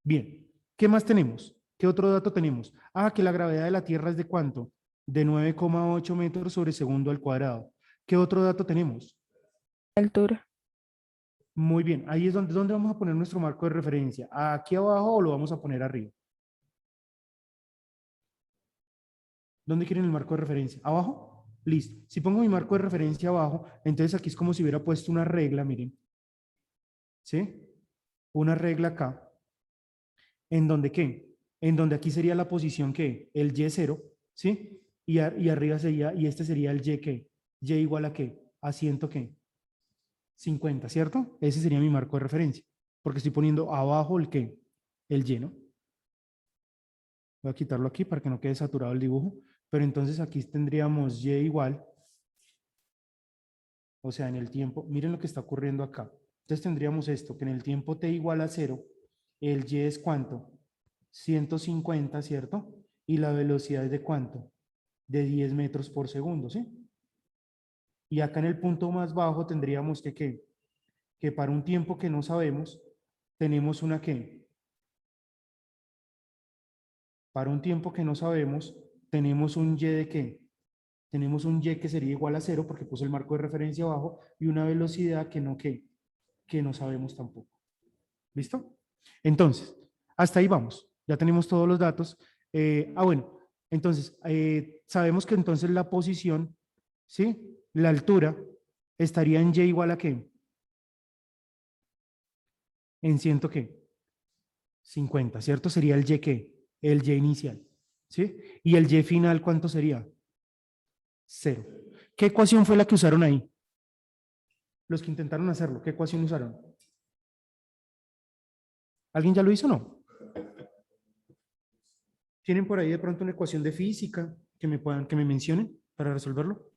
Bien. ¿Qué más tenemos? ¿Qué otro dato tenemos? Ah, que la gravedad de la Tierra es de ¿cuánto? De 9,8 metros sobre segundo al cuadrado. ¿Qué otro dato tenemos? Altura. Muy bien. Ahí es donde vamos a poner nuestro marco de referencia. ¿Aquí abajo o lo vamos a poner arriba? ¿Dónde quieren el marco de referencia? ¿Abajo? Listo. Si pongo mi marco de referencia abajo, entonces aquí es como si hubiera puesto una regla, miren. ¿Sí? Una regla acá. ¿En donde qué? En donde aquí sería la posición ¿qué? El Y0, ¿sí? Y arriba sería, y este sería el Y ¿qué? Y igual a ¿qué? A 100 ¿qué? 50, ¿cierto? Ese sería mi marco de referencia. Porque estoy poniendo abajo el ¿qué? El Y, ¿no? Voy a quitarlo aquí para que no quede saturado el dibujo. Pero entonces aquí tendríamos Y igual O sea, en el tiempo, miren lo que está ocurriendo acá. Entonces tendríamos esto, que en el tiempo t igual a 0, el y es ¿cuánto? 150, ¿cierto? Y la velocidad es de ¿cuánto? De 10 metros por segundo, ¿sí? Y acá en el punto más bajo tendríamos que, ¿qué? Que para un tiempo que no sabemos, tenemos una ¿qué? Para un tiempo que no sabemos, tenemos un y de ¿qué? Tenemos un y que sería igual a 0 porque puse el marco de referencia abajo y una velocidad que no, ¿qué? Que no sabemos tampoco. ¿Listo? Entonces, hasta ahí vamos. Ya tenemos todos los datos. Bueno, entonces, sabemos que entonces la posición, ¿sí? La altura estaría en y igual a ¿qué? En 100 ¿qué? 50, ¿cierto? Sería el y ¿qué? El y inicial, ¿sí? Y el y final, ¿cuánto sería? 0. ¿Qué ecuación fue la que usaron ahí? Los que intentaron hacerlo, ¿qué ecuación usaron? ¿Alguien ya lo hizo o no? ¿Tienen por ahí de pronto una ecuación de física que me mencionen para resolverlo?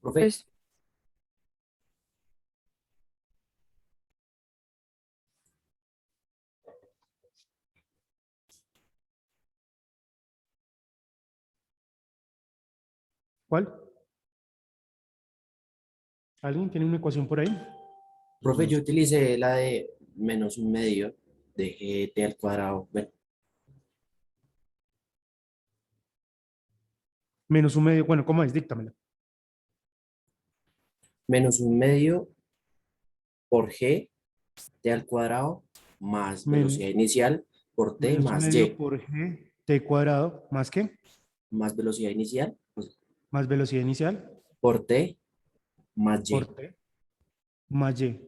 Profe, Pues, ¿Cuál? ¿Alguien tiene una ecuación por ahí? profe, yo utilicé la de menos un medio de gt al cuadrado. Bueno, Menos un medio, bueno, ¿cómo es? Díctamela. menos un medio por g t al cuadrado más velocidad Men- inicial por t menos un más medio y por g, t cuadrado, ¿más qué? más velocidad inicial pues, Más velocidad inicial, por t más por y. t, más y.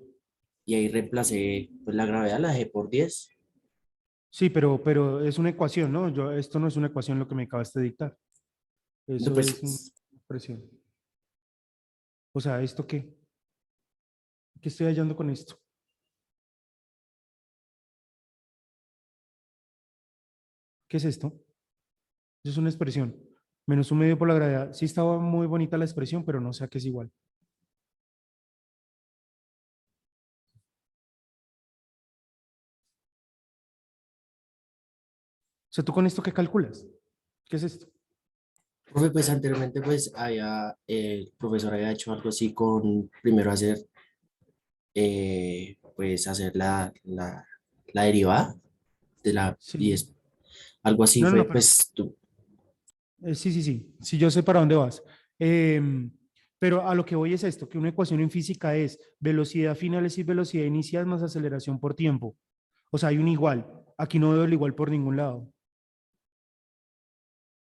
Y ahí reemplacé pues, la gravedad, la dejé por 10. Sí, pero es una ecuación, ¿no? Esto no es una ecuación lo que me acabaste de dictar. No, Eso es una pues, expresión. O sea, ¿esto qué? ¿Qué estoy hallando con esto? ¿Qué es esto? Eso es una expresión. Menos un medio por la gravedad. Sí estaba muy bonita la expresión, pero no sé a qué es igual. O sea, ¿tú con esto qué calculas? ¿Qué es esto? profe, pues anteriormente pues el profesor había hecho algo así con primero hacer pues hacer la derivada de la y Sí. es algo así No, no, fue no, pero pues tú. sí, sí, sí. Sí, yo sé para dónde vas. Pero a lo que voy es esto, que una ecuación en física es velocidad final es velocidad inicial más aceleración por tiempo. O sea, hay un igual. Aquí no veo el igual por ningún lado.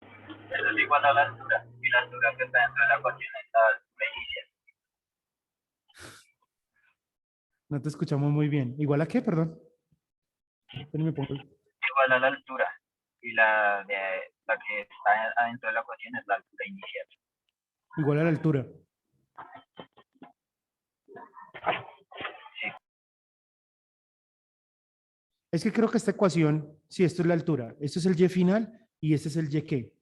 Eso es igual a la altura. Y la altura que está dentro de la ecuación es la altura inicial. No te escuchamos muy bien. ¿Igual a qué, perdón? Ven y me pongo- Igual a la altura. Y la que está adentro de la ecuación es la altura inicial. Igual a la altura. Es que creo que esta ecuación, sí, esto es la altura. Esto es el y final y este es el y qué.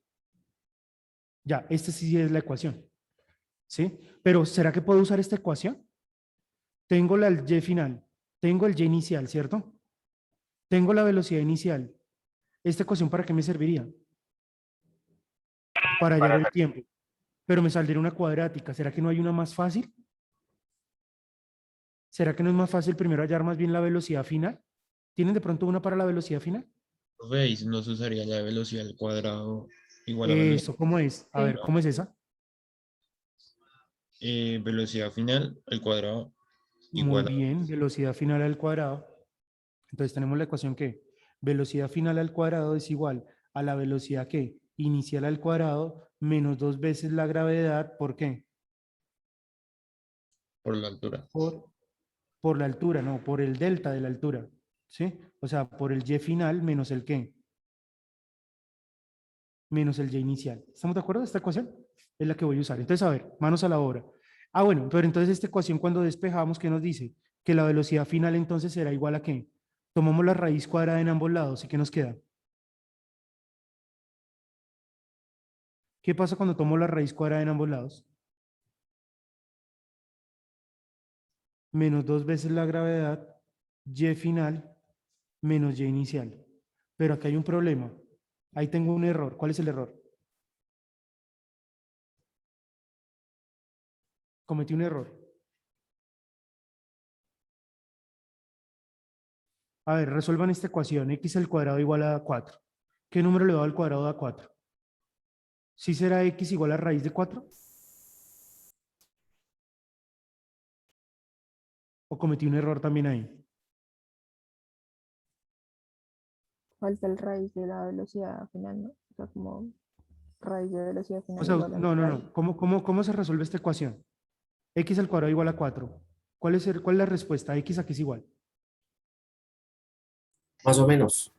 Ya, esta sí es la ecuación. ¿Sí? Pero ¿será que puedo usar esta ecuación? Tengo la y final, tengo el y inicial, ¿cierto? Tengo la velocidad inicial. ¿Esta ecuación para qué me serviría? Para hallar el tiempo. Pero me saldría una cuadrática. ¿Será que no hay una más fácil? ¿Será que no es más fácil primero hallar más bien la velocidad final? ¿Tienen de pronto una para la velocidad final? Profe, ahí no se usaría la velocidad al cuadrado igual a velocidad. Eso, ¿cómo es? A Sí. ver, ¿cómo es esa? Velocidad final al cuadrado Muy igual a... bien, velocidad final al cuadrado. Entonces tenemos la ecuación que velocidad final al cuadrado es igual a la velocidad que inicial al cuadrado menos dos veces la gravedad. ¿Por qué? por la altura. Por, por la altura, no, por el delta de la altura. ¿Sí? O sea, por el y final menos el qué, menos el y inicial. ¿Estamos de acuerdo? Esta ecuación es la que voy a usar. Entonces, a ver, manos a la obra. Bueno, pero entonces esta ecuación cuando despejamos, ¿qué nos dice? Que la velocidad final entonces será igual a qué. Tomamos la raíz cuadrada en ambos lados. ¿Y qué nos queda? ¿Qué pasa cuando tomo la raíz cuadrada en ambos lados? menos 2 veces la gravedad, y final menos y inicial. Pero aquí hay un problema. Ahí tengo un error. ¿Cuál es el error? Cometí un error. A ver, resuelvan esta ecuación. X al cuadrado igual a 4. ¿Qué número le da al cuadrado a 4? ¿Sí será X igual a raíz de 4? ¿O cometí un error también ahí? Falta el raíz de la velocidad final, ¿no? O sea, como raíz de velocidad O final sea, igual a no, no, raíz. no. ¿Cómo se resuelve esta ecuación? X al cuadrado igual a 4. ¿Cuál es la respuesta? X aquí es igual. Más o menos.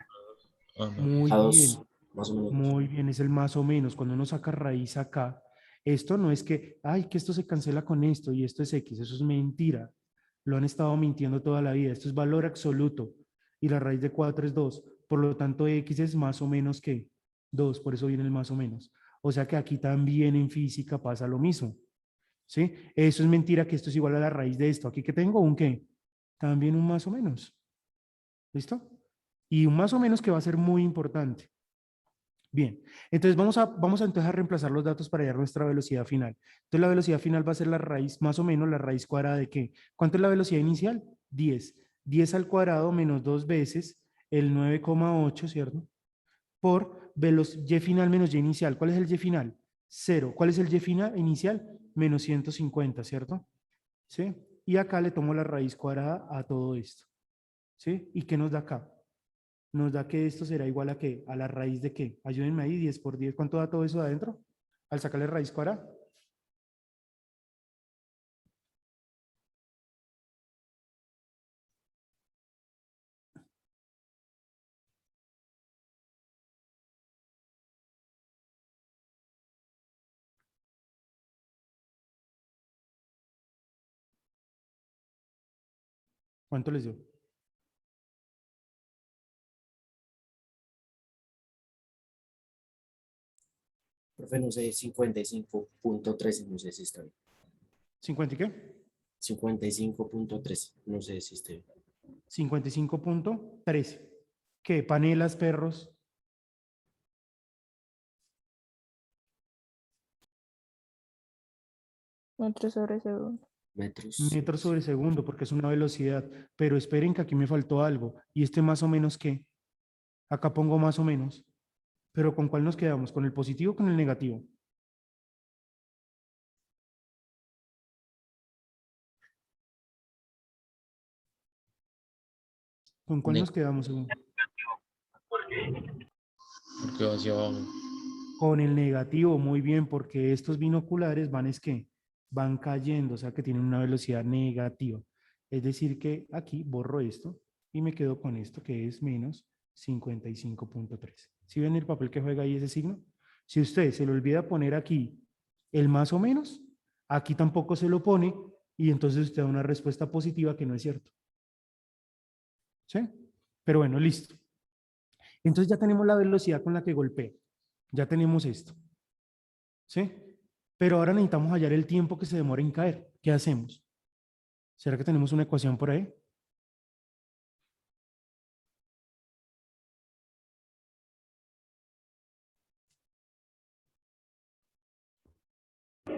Ajá. Muy A bien. 2. Más o menos. Muy bien, es el más o menos. Cuando uno saca raíz acá, esto no es que, ay, que esto se cancela con esto y esto es X, eso es mentira. Lo han estado mintiendo toda la vida. Esto es valor absoluto y la raíz de 4 es 2. Por lo tanto, X es más o menos que 2, por eso viene el más o menos. O sea que aquí también en física pasa lo mismo. ¿Sí? Eso es mentira que esto es igual a la raíz de esto. Aquí que tengo un qué, también un más o menos. ¿Listo? Y un más o menos que va a ser muy importante. Bien, entonces vamos a entonces a reemplazar los datos para hallar nuestra velocidad final. Entonces la velocidad final va a ser la raíz, más o menos la raíz cuadrada de ¿qué? ¿Cuánto es la velocidad inicial? 10. 10 al cuadrado menos 2 veces el 9,8, ¿cierto? Por y final menos y inicial. ¿Cuál es el y final? 0. ¿Cuál es el y final inicial? Menos 150, ¿cierto? ¿Sí? Y acá le tomo la raíz cuadrada a todo esto. ¿Sí? ¿Y qué nos da acá? Nos da que esto será igual a ¿qué? A la raíz de ¿qué? Ayúdenme ahí, 10 por 10. ¿Cuánto da todo eso de adentro? Al sacarle raíz cuadrada. ¿Cuánto les dio? Profe, no sé, 55.13, no sé si está bien. ¿50 y qué? 55.13, no sé si está bien. 55,13. ¿Qué? Panelas, perros. Metros sobre segundo. Metros sobre segundo, porque es una velocidad. Pero esperen que aquí me faltó algo. ¿Y este más o menos qué? Acá pongo más o menos. ¿Pero con cuál nos quedamos? ¿Con el positivo o con el negativo? ¿Con cuál nos quedamos? Según? Porque va hacia abajo. Con el negativo, muy bien, porque estos binoculares van es que van cayendo, o sea que tienen una velocidad negativa. Es decir que aquí borro esto y me quedo con esto que es menos 55,13. ¿Sí ven el papel que juega ahí ese signo? Si usted se le olvida poner aquí el más o menos, aquí tampoco se lo pone y entonces usted da una respuesta positiva que no es cierto. ¿Sí? Pero bueno, listo. Entonces ya tenemos la velocidad con la que golpea. Ya tenemos esto. ¿Sí? Pero ahora necesitamos hallar el tiempo que se demora en caer. ¿Qué hacemos? ¿Será que tenemos una ecuación por ahí?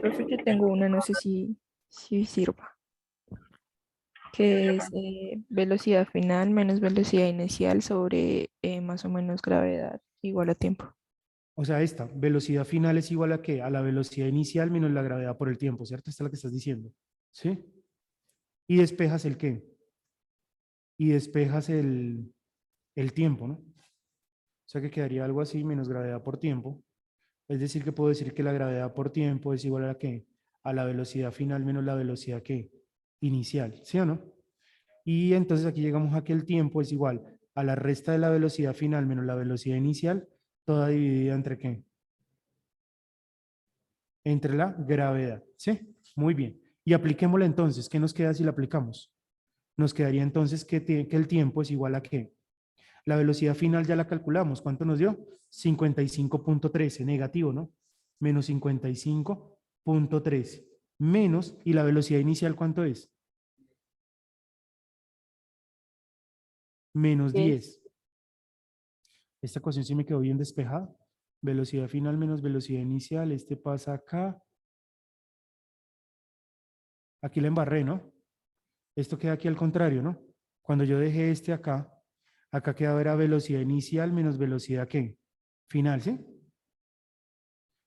Profe, yo tengo una, no sé si sirva, que es velocidad final menos velocidad inicial sobre más o menos gravedad igual a tiempo. O sea, esta velocidad final es igual a ¿qué? A la velocidad inicial menos la gravedad por el tiempo, ¿cierto? Esta es la que estás diciendo. ¿Sí? Y despejas el qué? Y despejas el tiempo, ¿no? O sea que quedaría algo así menos gravedad por tiempo. Es decir, que puedo decir que la gravedad por tiempo es igual a la ¿qué? A la velocidad final menos la velocidad ¿qué? Inicial, ¿sí o no? Y entonces aquí llegamos a que el tiempo es igual a la resta de la velocidad final menos la velocidad inicial, toda dividida entre ¿qué? Entre la gravedad, ¿sí? Muy bien. Y apliquémosla entonces. ¿Qué nos queda si la aplicamos? Nos quedaría entonces que el tiempo es igual a ¿qué? La velocidad final ya la calculamos. ¿Cuánto nos dio? 55,13, negativo, ¿no? Menos 55,13. Menos, ¿y la velocidad inicial cuánto es? menos 10. 10. Esta ecuación sí me quedó bien despejada. Velocidad final menos velocidad inicial. Este pasa acá. Aquí la embarré, ¿no? Esto queda aquí al contrario, ¿no? Cuando yo dejé este acá, acá quedaba era velocidad inicial menos velocidad ¿qué? Final, ¿sí?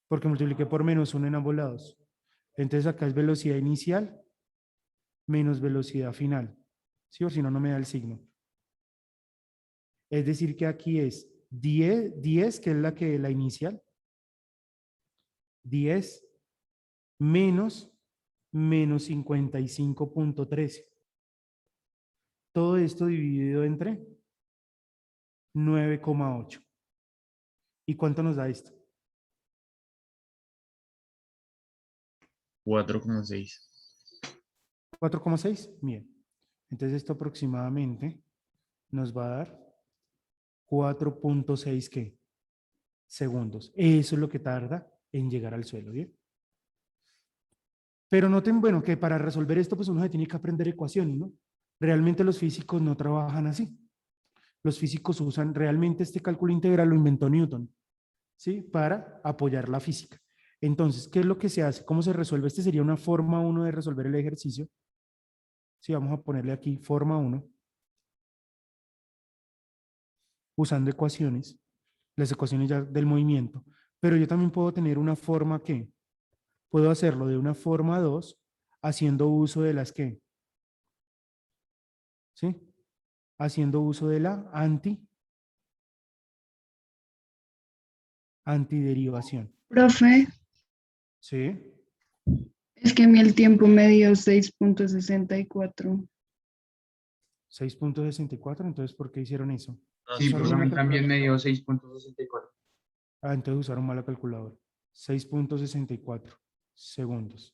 Porque multipliqué por menos 1 en ambos lados. Entonces acá es velocidad inicial menos velocidad final. ¿Sí? O si no, no me da el signo. Es decir, que aquí es 10, que es la inicial. 10 menos 55.13. Todo esto dividido entre 9,8. ¿Y cuánto nos da esto? 4,6. 4,6. Bien. Entonces esto aproximadamente nos va a dar 4,6 ¿qué? Segundos. Eso es lo que tarda en llegar al suelo, ¿bien? Pero noten, bueno, que para resolver esto, pues uno se tiene que aprender ecuaciones, ¿no? Realmente los físicos no trabajan así. Los físicos usan, realmente este cálculo integral lo inventó Newton, ¿sí? Para apoyar la física. Entonces, ¿qué es lo que se hace? ¿Cómo se resuelve? Este sería una forma 1 de resolver el ejercicio. Sí, vamos a ponerle aquí forma 1. Usando ecuaciones, las ecuaciones ya del movimiento. Pero yo también puedo tener una forma que, puedo hacerlo de una forma 2, haciendo uso de las que, ¿sí? Haciendo uso de la antiderivación. Profe, ¿Sí? es que a mí el tiempo me dio 6.64. 6,64, entonces, ¿por qué hicieron eso? Ah, Sí, sí, ¿Usaron pues a mala mí también me calculadora? dio 6.64. Ah, entonces usaron mala calculadora. 6,64 segundos.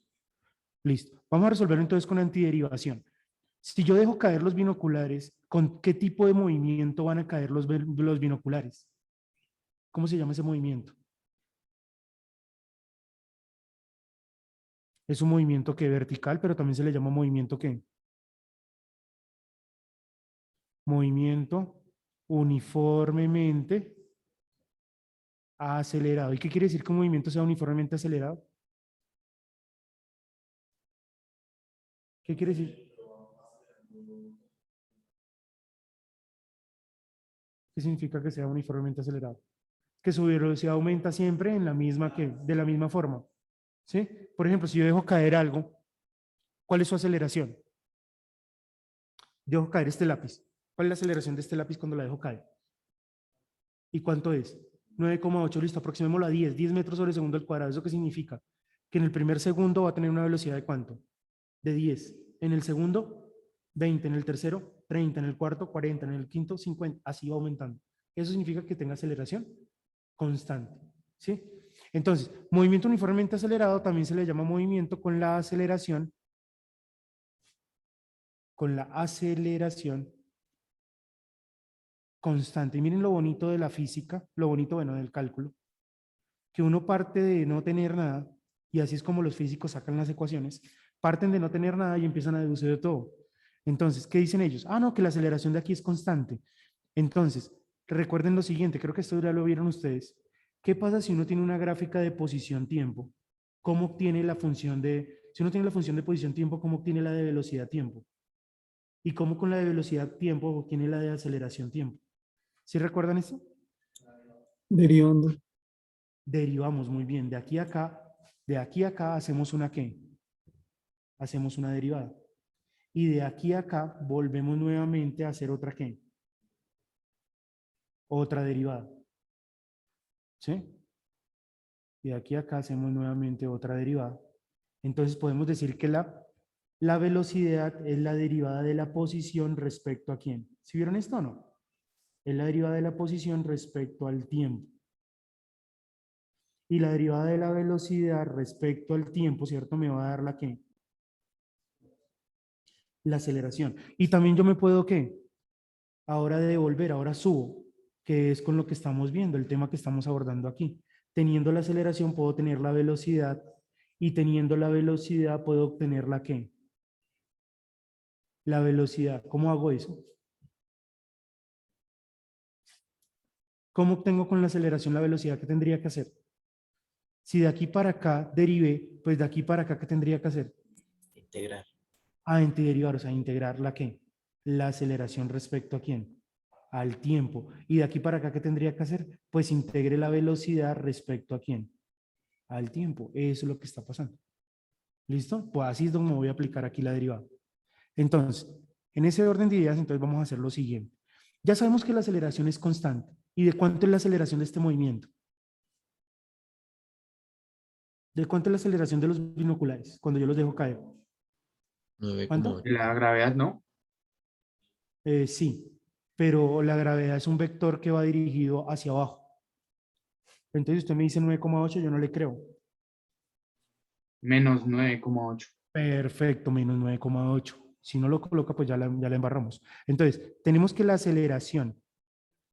Listo. Vamos a resolver entonces con antiderivación. Si yo dejo caer los binoculares, ¿con qué tipo de movimiento van a caer los binoculares? ¿Cómo se llama ese movimiento? Es un movimiento que vertical, pero también se le llama movimiento ¿qué? Movimiento uniformemente acelerado. ¿Y qué quiere decir que un movimiento sea uniformemente acelerado? ¿Qué quiere decir? ¿Qué significa que sea uniformemente acelerado? Que su velocidad aumenta siempre en la misma de la misma forma. ¿Sí? Por ejemplo, si yo dejo caer algo, ¿cuál es su aceleración? Dejo caer este lápiz. ¿Cuál es la aceleración de este lápiz cuando la dejo caer? ¿Y cuánto es? 9,8, listo, aproximémoslo a 10 metros sobre segundo al cuadrado. ¿Eso qué significa? Que en el primer segundo va a tener una velocidad de ¿cuánto? De 10. En el segundo, 20. En el tercero, 30. En el cuarto, 40. En el quinto, 50. Así va aumentando. Eso significa que tenga aceleración constante. ¿Sí? Entonces, movimiento uniformemente acelerado también se le llama movimiento con la aceleración constante. Y miren lo bonito de la física, lo bonito, bueno, del cálculo, que uno parte de no tener nada, y así es como los físicos sacan las ecuaciones, parten de no tener nada y empiezan a deducir de todo. Entonces, ¿qué dicen ellos? Ah, no, que la aceleración de aquí es constante. Entonces, recuerden lo siguiente, creo que esto ya lo vieron ustedes. ¿Qué pasa si uno tiene una gráfica de posición-tiempo? ¿Cómo obtiene la función si uno tiene la función de posición-tiempo, cómo obtiene la de velocidad-tiempo? ¿Y cómo con la de velocidad-tiempo obtiene la de aceleración-tiempo? ¿Sí recuerdan esto? Derivando. Derivamos muy bien. De aquí a acá hacemos una ¿qué? Hacemos una derivada. Y de aquí a acá volvemos nuevamente a hacer otra ¿qué? Otra derivada. ¿Sí? Y de aquí a acá hacemos nuevamente otra derivada. Entonces podemos decir que la velocidad es la derivada de la posición respecto a quién. ¿Sí vieron esto o no? Es la derivada de la posición respecto al tiempo. Y la derivada de la velocidad respecto al tiempo, ¿cierto? Me va a dar la ¿qué? La aceleración. Y también yo me puedo ¿qué? Ahora devolver, ahora subo, que es con lo que estamos viendo, el tema que estamos abordando aquí. Teniendo la aceleración puedo tener la velocidad y teniendo la velocidad puedo obtener la ¿qué? La velocidad. ¿Cómo hago eso? ¿Cómo obtengo con la aceleración la velocidad que tendría que hacer? Si de aquí para acá derivé, pues de aquí para acá, ¿qué tendría que hacer? Integrar. Antiderivar, o sea, integrar la ¿qué? La aceleración respecto a quién? Al tiempo. Y de aquí para acá, ¿qué tendría que hacer? Pues integre la velocidad respecto a quién? Al tiempo. Eso es lo que está pasando. ¿Listo? Pues así es donde me voy a aplicar aquí la derivada. Entonces, en ese orden de ideas, entonces vamos a hacer lo siguiente. Ya sabemos que la aceleración es constante. ¿Y de cuánto es la aceleración de este movimiento? ¿De cuánto es la aceleración de los binoculares cuando yo los dejo caer? 9,8. La gravedad, ¿no? Sí, pero la gravedad es un vector que va dirigido hacia abajo. Entonces usted me dice 9,8, yo no le creo. Menos 9,8. Perfecto, menos 9,8. Si no lo coloca, pues ya la embarramos. Entonces, tenemos que la aceleración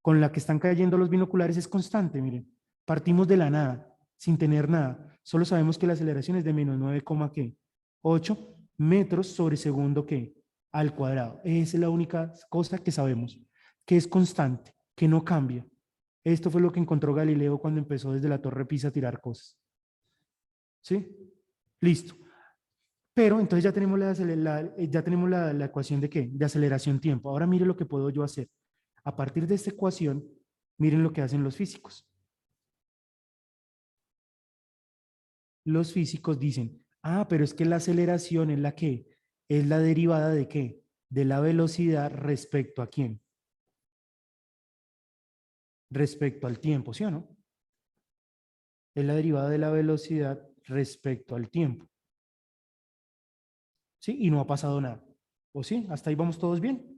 con la que están cayendo los binoculares es constante, miren. Partimos de la nada, sin tener nada. Solo sabemos que la aceleración es de menos 9,8 metros sobre segundo ¿qué? Al cuadrado. Esa es la única cosa que sabemos, que es constante, que no cambia. Esto fue lo que encontró Galileo cuando empezó desde la Torre Pisa a tirar cosas. ¿Sí? Listo. Pero entonces ya tenemos la ecuación de ¿qué? De aceleración-tiempo. Ahora mire lo que puedo yo hacer. A partir de esta ecuación, miren lo que hacen los físicos. Los físicos dicen, pero es que la aceleración es la que es la derivada de ¿qué? De la velocidad respecto a quién. Respecto al tiempo, ¿sí o no? Es la derivada de la velocidad respecto al tiempo. ¿Sí? Y no ha pasado nada. ¿O sí? ¿Hasta ahí vamos todos bien?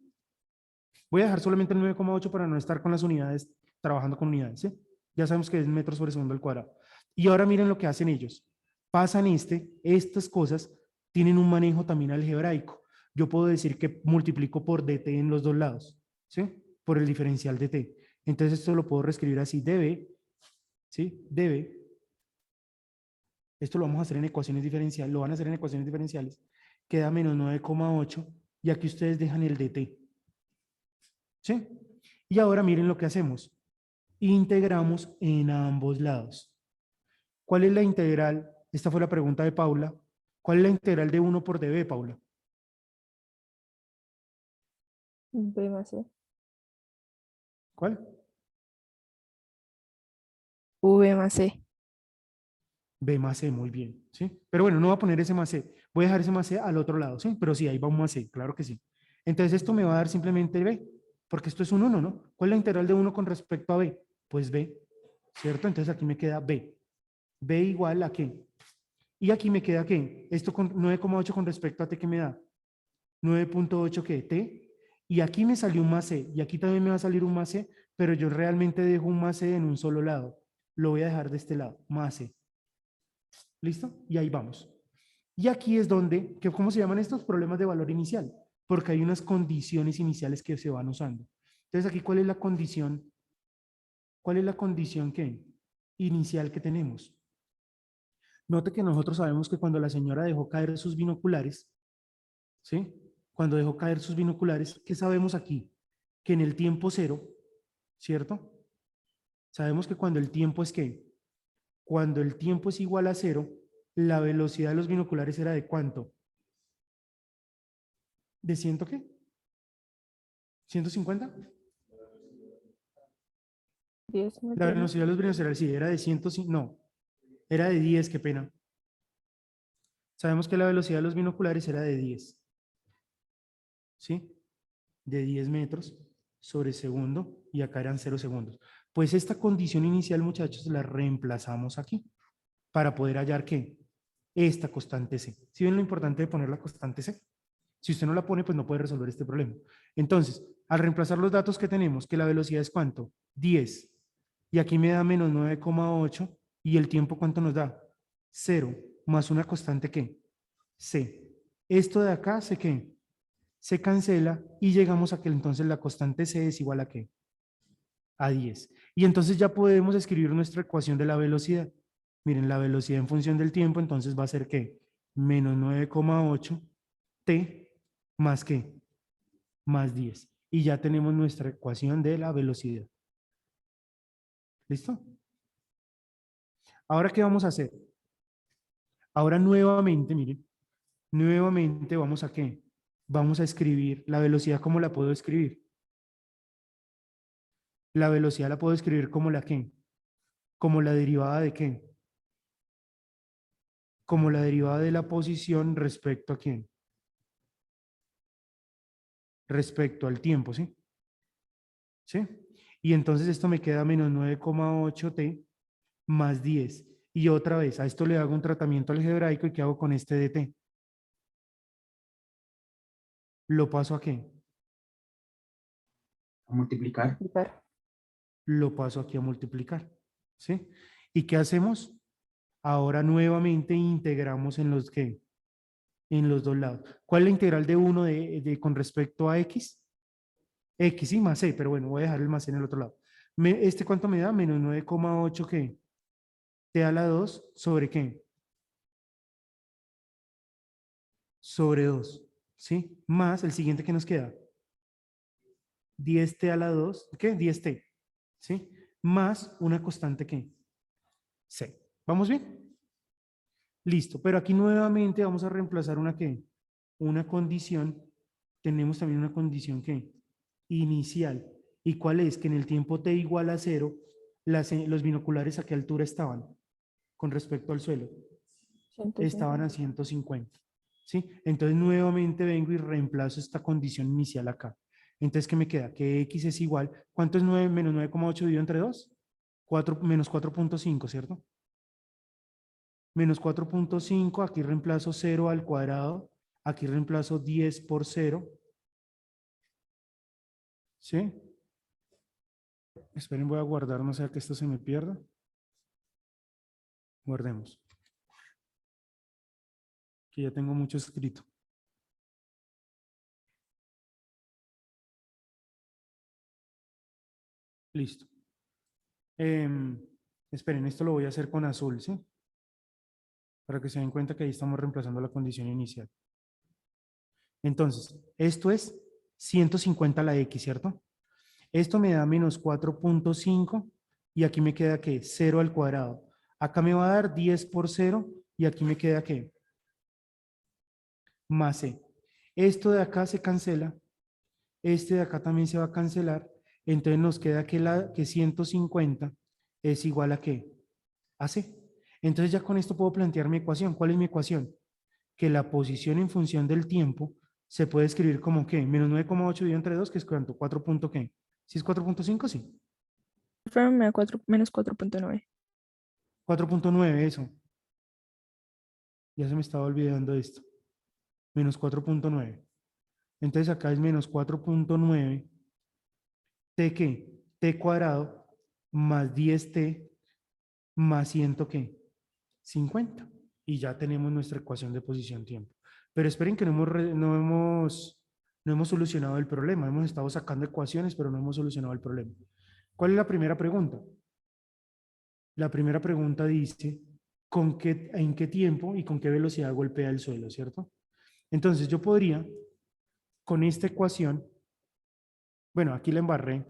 Voy a dejar solamente el 9,8 para no estar con las unidades, trabajando con unidades, ¿sí? Ya sabemos que es metros sobre segundo al cuadrado. Y ahora miren lo que hacen ellos. Pasan estas cosas tienen un manejo también algebraico. Yo puedo decir que multiplico por dt en los dos lados, ¿sí? Por el diferencial de t. Entonces esto lo puedo reescribir así, db, ¿sí? db. Esto lo vamos a hacer en ecuaciones diferenciales, lo van a hacer en ecuaciones diferenciales. Queda menos 9,8 y aquí ustedes dejan el dt. ¿Sí? Y ahora miren lo que hacemos. Integramos en ambos lados. ¿Cuál es la integral? Esta fue la pregunta de Paula. ¿Cuál es la integral de 1 por db, Paula? B más C. ¿Cuál? V más C. B más C, muy bien, ¿sí? Pero bueno, no voy a poner ese más C. Voy a dejar ese más C al otro lado, ¿sí? Pero sí, ahí va un más C, claro que sí. Entonces esto me va a dar simplemente B, porque esto es un 1, ¿no? ¿Cuál es la integral de 1 con respecto a B? Pues B, ¿cierto? Entonces aquí me queda B. B igual a ¿qué? Y aquí me queda ¿qué? Esto con 9,8 con respecto a T, ¿qué me da? 9,8 ¿qué? T. Y aquí me salió un más C, y aquí también me va a salir un más C, pero yo realmente dejo un más C en un solo lado. Lo voy a dejar de este lado, más C. ¿Listo? Y ahí vamos. Y aquí es donde, ¿cómo se llaman estos? Problemas de valor inicial, porque hay unas condiciones iniciales que se van usando. Entonces aquí, ¿cuál es la condición? ¿Cuál es la condición inicial que tenemos? Note que nosotros sabemos que cuando la señora dejó caer sus binoculares, ¿sí? Cuando dejó caer sus binoculares, ¿qué sabemos aquí? Que en el tiempo cero, ¿cierto? Sabemos que cuando el tiempo es ¿qué? Cuando el tiempo es igual a cero, la velocidad de los binoculares era ¿de cuánto? ¿De ciento qué? ¿150? 10 La metros. velocidad de los binoculares, sí, era de 105, no, era de 10, qué pena. Sabemos que la velocidad de los binoculares era de 10. ¿Sí? De 10 metros sobre segundo y acá eran 0 segundos. Pues esta condición inicial, muchachos, la reemplazamos aquí para poder hallar ¿qué? Esta constante C. ¿Sí ven lo importante de poner la constante C? Si usted no la pone, pues no puede resolver este problema. Entonces, al reemplazar los datos que tenemos, que la velocidad es ¿cuánto? 10. Y aquí me da menos 9,8. ¿Y el tiempo cuánto nos da? 0. Más una constante ¿qué? C. Esto de acá, ¿sé qué? Se cancela y llegamos a que entonces la constante C es igual a ¿qué? A 10. Y entonces ya podemos escribir nuestra ecuación de la velocidad. Miren, la velocidad en función del tiempo entonces va a ser ¿qué? Menos 9,8 T más ¿qué? Más 10. Y ya tenemos nuestra ecuación de la velocidad. ¿Listo? Ahora, ¿qué vamos a hacer? Ahora nuevamente, miren, nuevamente vamos a ¿qué? Vamos a escribir la velocidad. ¿Cómo la puedo escribir? La velocidad la puedo escribir como la ¿qué? Como la derivada de ¿qué? Como la derivada de la posición respecto a ¿quién? Respecto al tiempo, ¿sí? ¿Sí? Y entonces esto me queda menos 9,8t más 10. Y otra vez, a esto le hago un tratamiento algebraico y ¿qué hago con este dt? ¿Lo paso a qué? A multiplicar. Multiplicar. Lo paso aquí a multiplicar, ¿sí? ¿Y qué hacemos? Ahora nuevamente integramos en los que, en los dos lados. ¿Cuál es la integral de 1 con respecto a x? X, sí, más c, pero bueno, voy a dejar el más c en el otro lado. ¿Este cuánto me da? Menos 9,8 ¿qué? T a la 2 sobre ¿qué? Sobre 2, ¿sí? Más el siguiente que nos queda. 10t a la 2, ¿qué? 10t, ¿sí? Más una constante ¿qué? C. ¿Vamos bien? Listo, pero aquí nuevamente vamos a reemplazar una ¿qué? Una condición. Tenemos también una condición ¿qué? Inicial. ¿Y cuál es? Que en el tiempo t igual a 0, los binoculares a qué altura estaban con respecto al suelo. Estaban a 150. 150. ¿Sí? Entonces nuevamente vengo y reemplazo esta condición inicial acá. Entonces, ¿qué me queda? Que x es igual. ¿Cuánto es 9 menos 9,8 dividido entre 2? 4, menos 4,5, ¿cierto? Menos 4,5, aquí reemplazo 0 al cuadrado, aquí reemplazo 10 por 0. ¿Sí? Esperen, voy a guardar, no sea que esto se me pierda. Guardemos. Que ya tengo mucho escrito. Listo. Esperen, esto lo voy a hacer con azul, ¿sí? Para que se den cuenta que ahí estamos reemplazando la condición inicial. Entonces, esto es 150 a la x, ¿cierto? Esto me da menos 4,5 y aquí me queda ¿qué? 0 al cuadrado. Acá me va a dar 10 por 0 y aquí me queda ¿qué? Más c. Esto de acá se cancela, este de acá también se va a cancelar, entonces nos queda que 150 es igual a ¿qué? A c. Entonces ya con esto puedo plantear mi ecuación. ¿Cuál es mi ecuación? Que la posición en función del tiempo se puede escribir como ¿qué? Menos 9,8 dividido entre 2, que es cuánto, 4 punto ¿qué? ¿Sí es 4,5? Sí. Me da menos 4,9. 4,9, eso. Ya se me estaba olvidando esto. Menos 4,9. Entonces acá es menos 4,9. ¿T qué? T cuadrado más 10t más 100 qué? 50. Y ya tenemos nuestra ecuación de posición-tiempo. Pero esperen que no hemos solucionado el problema. Hemos estado sacando ecuaciones, pero no hemos solucionado el problema. ¿Cuál es la primera pregunta? La primera pregunta dice, ¿en qué tiempo y con qué velocidad golpea el suelo, cierto? Entonces yo podría, con esta ecuación, bueno, aquí la embarré,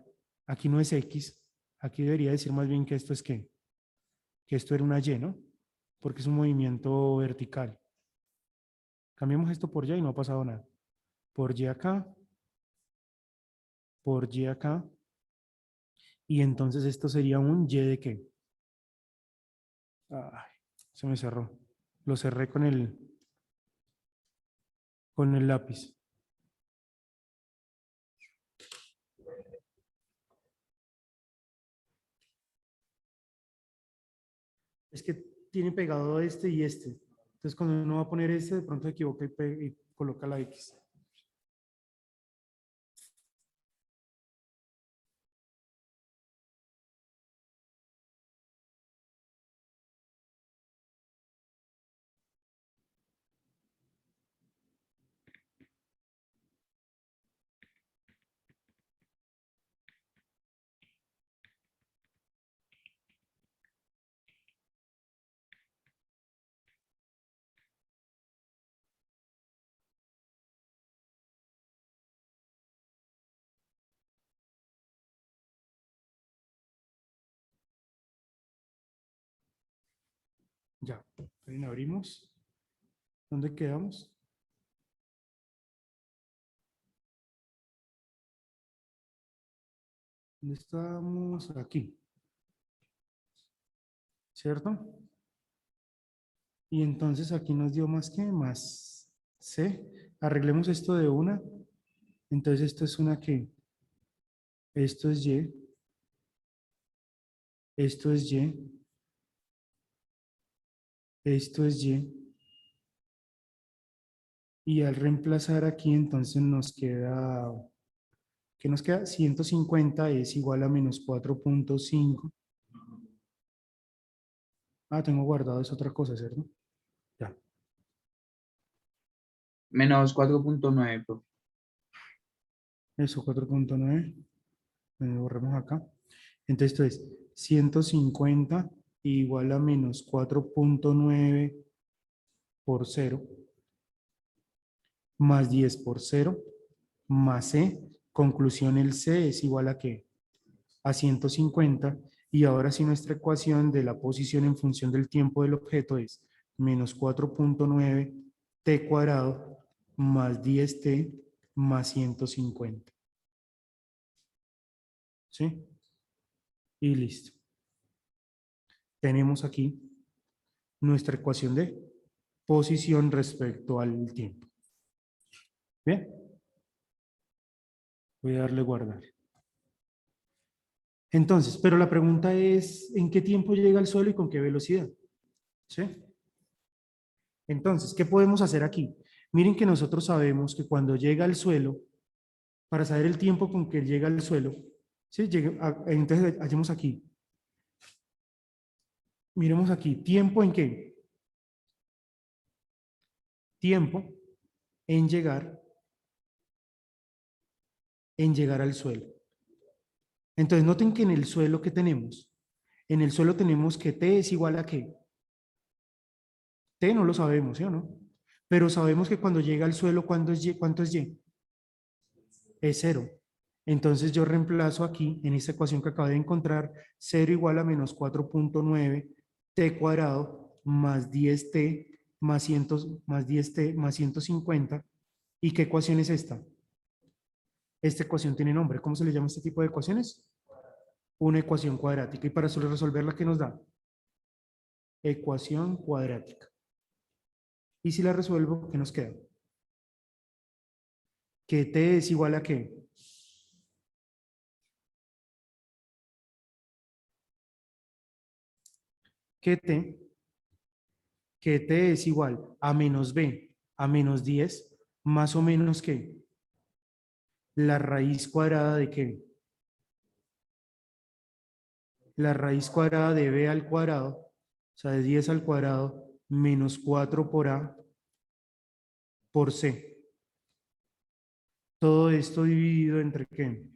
aquí no es X, aquí debería decir más bien que esto es ¿qué? Que esto era una Y, ¿no? Porque es un movimiento vertical. Cambiamos esto por Y y no ha pasado nada. Por Y acá, por Y acá, y entonces esto sería un Y de ¿qué? Ay, se me cerró. Lo cerré con el lápiz. Es que tiene pegado este y este. Entonces, cuando uno va a poner este, de pronto se equivoca y coloca la X. Ya, bien, abrimos. ¿Dónde quedamos? ¿Dónde estamos? Aquí. ¿Cierto? Y entonces aquí nos dio más que más C. Arreglemos esto de una. Entonces esto es una que. Esto es Y. Esto es Y. Esto es Y. Y al reemplazar aquí, entonces nos queda, ¿qué nos queda? 150 es igual a menos 4.5. Ah, tengo guardado, es otra cosa, ¿cierto? Ya. Menos 4.9, profe. Eso, 4.9. Borremos acá. Entonces, esto es 150 igual a menos 4.9 por 0, más 10 por 0, más C. Conclusión, el C es igual a ¿qué? A 150. Y ahora sí nuestra ecuación de la posición en función del tiempo del objeto es menos 4.9 t cuadrado más 10t más 150. ¿Sí? Y listo. Tenemos aquí nuestra ecuación de posición respecto al tiempo. Bien. Voy a darle guardar. Entonces, pero la pregunta es, ¿en qué tiempo llega al suelo y con qué velocidad? ¿Sí? Entonces, ¿qué podemos hacer aquí? Miren que nosotros sabemos que cuando llega al suelo, para saber el tiempo con que llega al suelo, ¿sí? Entonces, hacemos aquí. Miremos aquí, ¿tiempo en qué? Tiempo en llegar al suelo. Entonces, noten que en el suelo, ¿qué tenemos? En el suelo tenemos que T es igual a ¿qué? T no lo sabemos, ¿sí o no? Pero sabemos que cuando llega al suelo, ¿cuánto es Y? Es 0. Entonces yo reemplazo aquí, en esta ecuación que acabo de encontrar, 0 igual a menos 4.9 t cuadrado más 10t más 10t más 150. ¿Y qué ecuación es esta? Esta ecuación tiene nombre. ¿Cómo se le llama este tipo de ecuaciones? Una ecuación cuadrática. Y para solo resolverla, ¿qué nos da? Ecuación cuadrática. Y si la resuelvo, ¿qué nos queda? Que t es igual a ¿qué? Que t es igual a menos b a menos 10, más o menos que la raíz cuadrada de ¿qué? La raíz cuadrada de b al cuadrado, o sea, de 10 al cuadrado, menos 4 por a por c. Todo esto dividido entre ¿qué?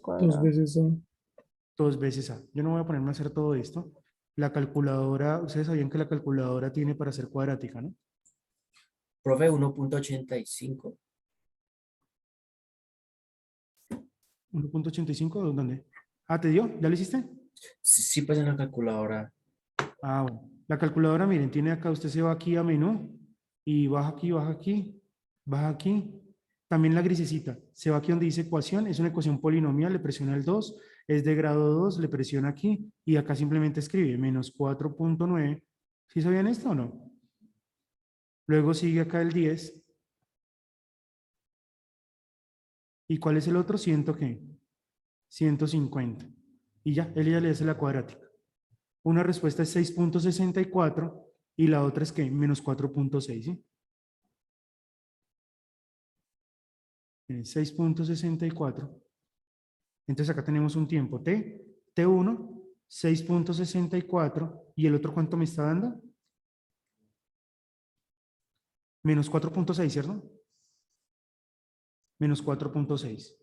Cuadrado. veces A. 2 veces a. Yo no voy a ponerme a hacer todo esto. La calculadora, ustedes sabían que la calculadora tiene para hacer cuadrática, ¿no? Profe, 1.85. 1.85, ¿dónde? Ah, ¿te dio? ¿Ya lo hiciste? Sí, sí, pues en la calculadora. Ah, bueno. La calculadora, miren, tiene acá, usted se va aquí a menú y baja aquí, baja aquí, baja aquí. También la grisecita, se va aquí donde dice ecuación, es una ecuación polinomial, le presiona el 2, es de grado 2, le presiona aquí y acá simplemente escribe menos 4.9. ¿Sí sabían esto o no? Luego sigue acá el 10. ¿Y cuál es el otro? ¿Qué? 150. Y ya, él ya le hace la cuadrática. Una respuesta es 6.64 y la otra es que menos 4.6, ¿sí? 6.64. Entonces acá tenemos un tiempo T1, 6.64 y el otro ¿cuánto me está dando? Menos 4.6, ¿cierto? Menos 4.6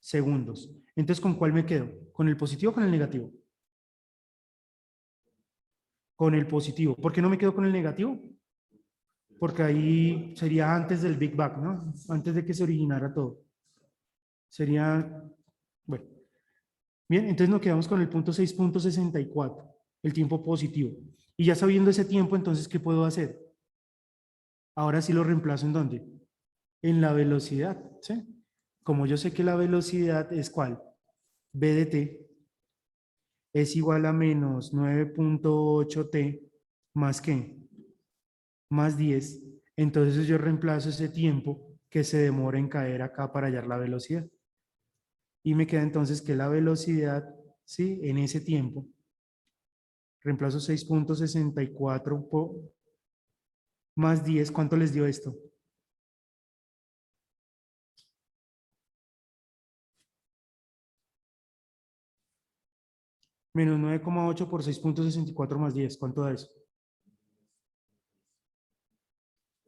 segundos. Entonces, ¿con cuál me quedo? ¿Con el positivo o con el negativo? Con el positivo. ¿Por qué no me quedo con el negativo? Porque ahí sería antes del Big Bang, ¿no? Antes de que se originara todo. Sería, bueno, Bien, entonces nos quedamos con el punto 6.64, el tiempo positivo. Y ya sabiendo ese tiempo, entonces, ¿qué puedo hacer? Ahora sí lo reemplazo ¿en dónde? En la velocidad, ¿sí? Como yo sé que la velocidad es ¿cuál? B de t es igual a menos 9.8t más ¿qué? Más 10. Entonces yo reemplazo ese tiempo que se demora en caer acá para hallar la velocidad. Y me queda entonces que la velocidad, ¿sí? En ese tiempo, reemplazo 6.64 más 10, ¿cuánto les dio esto? Menos 9,8 por 6.64 más 10, ¿cuánto da eso?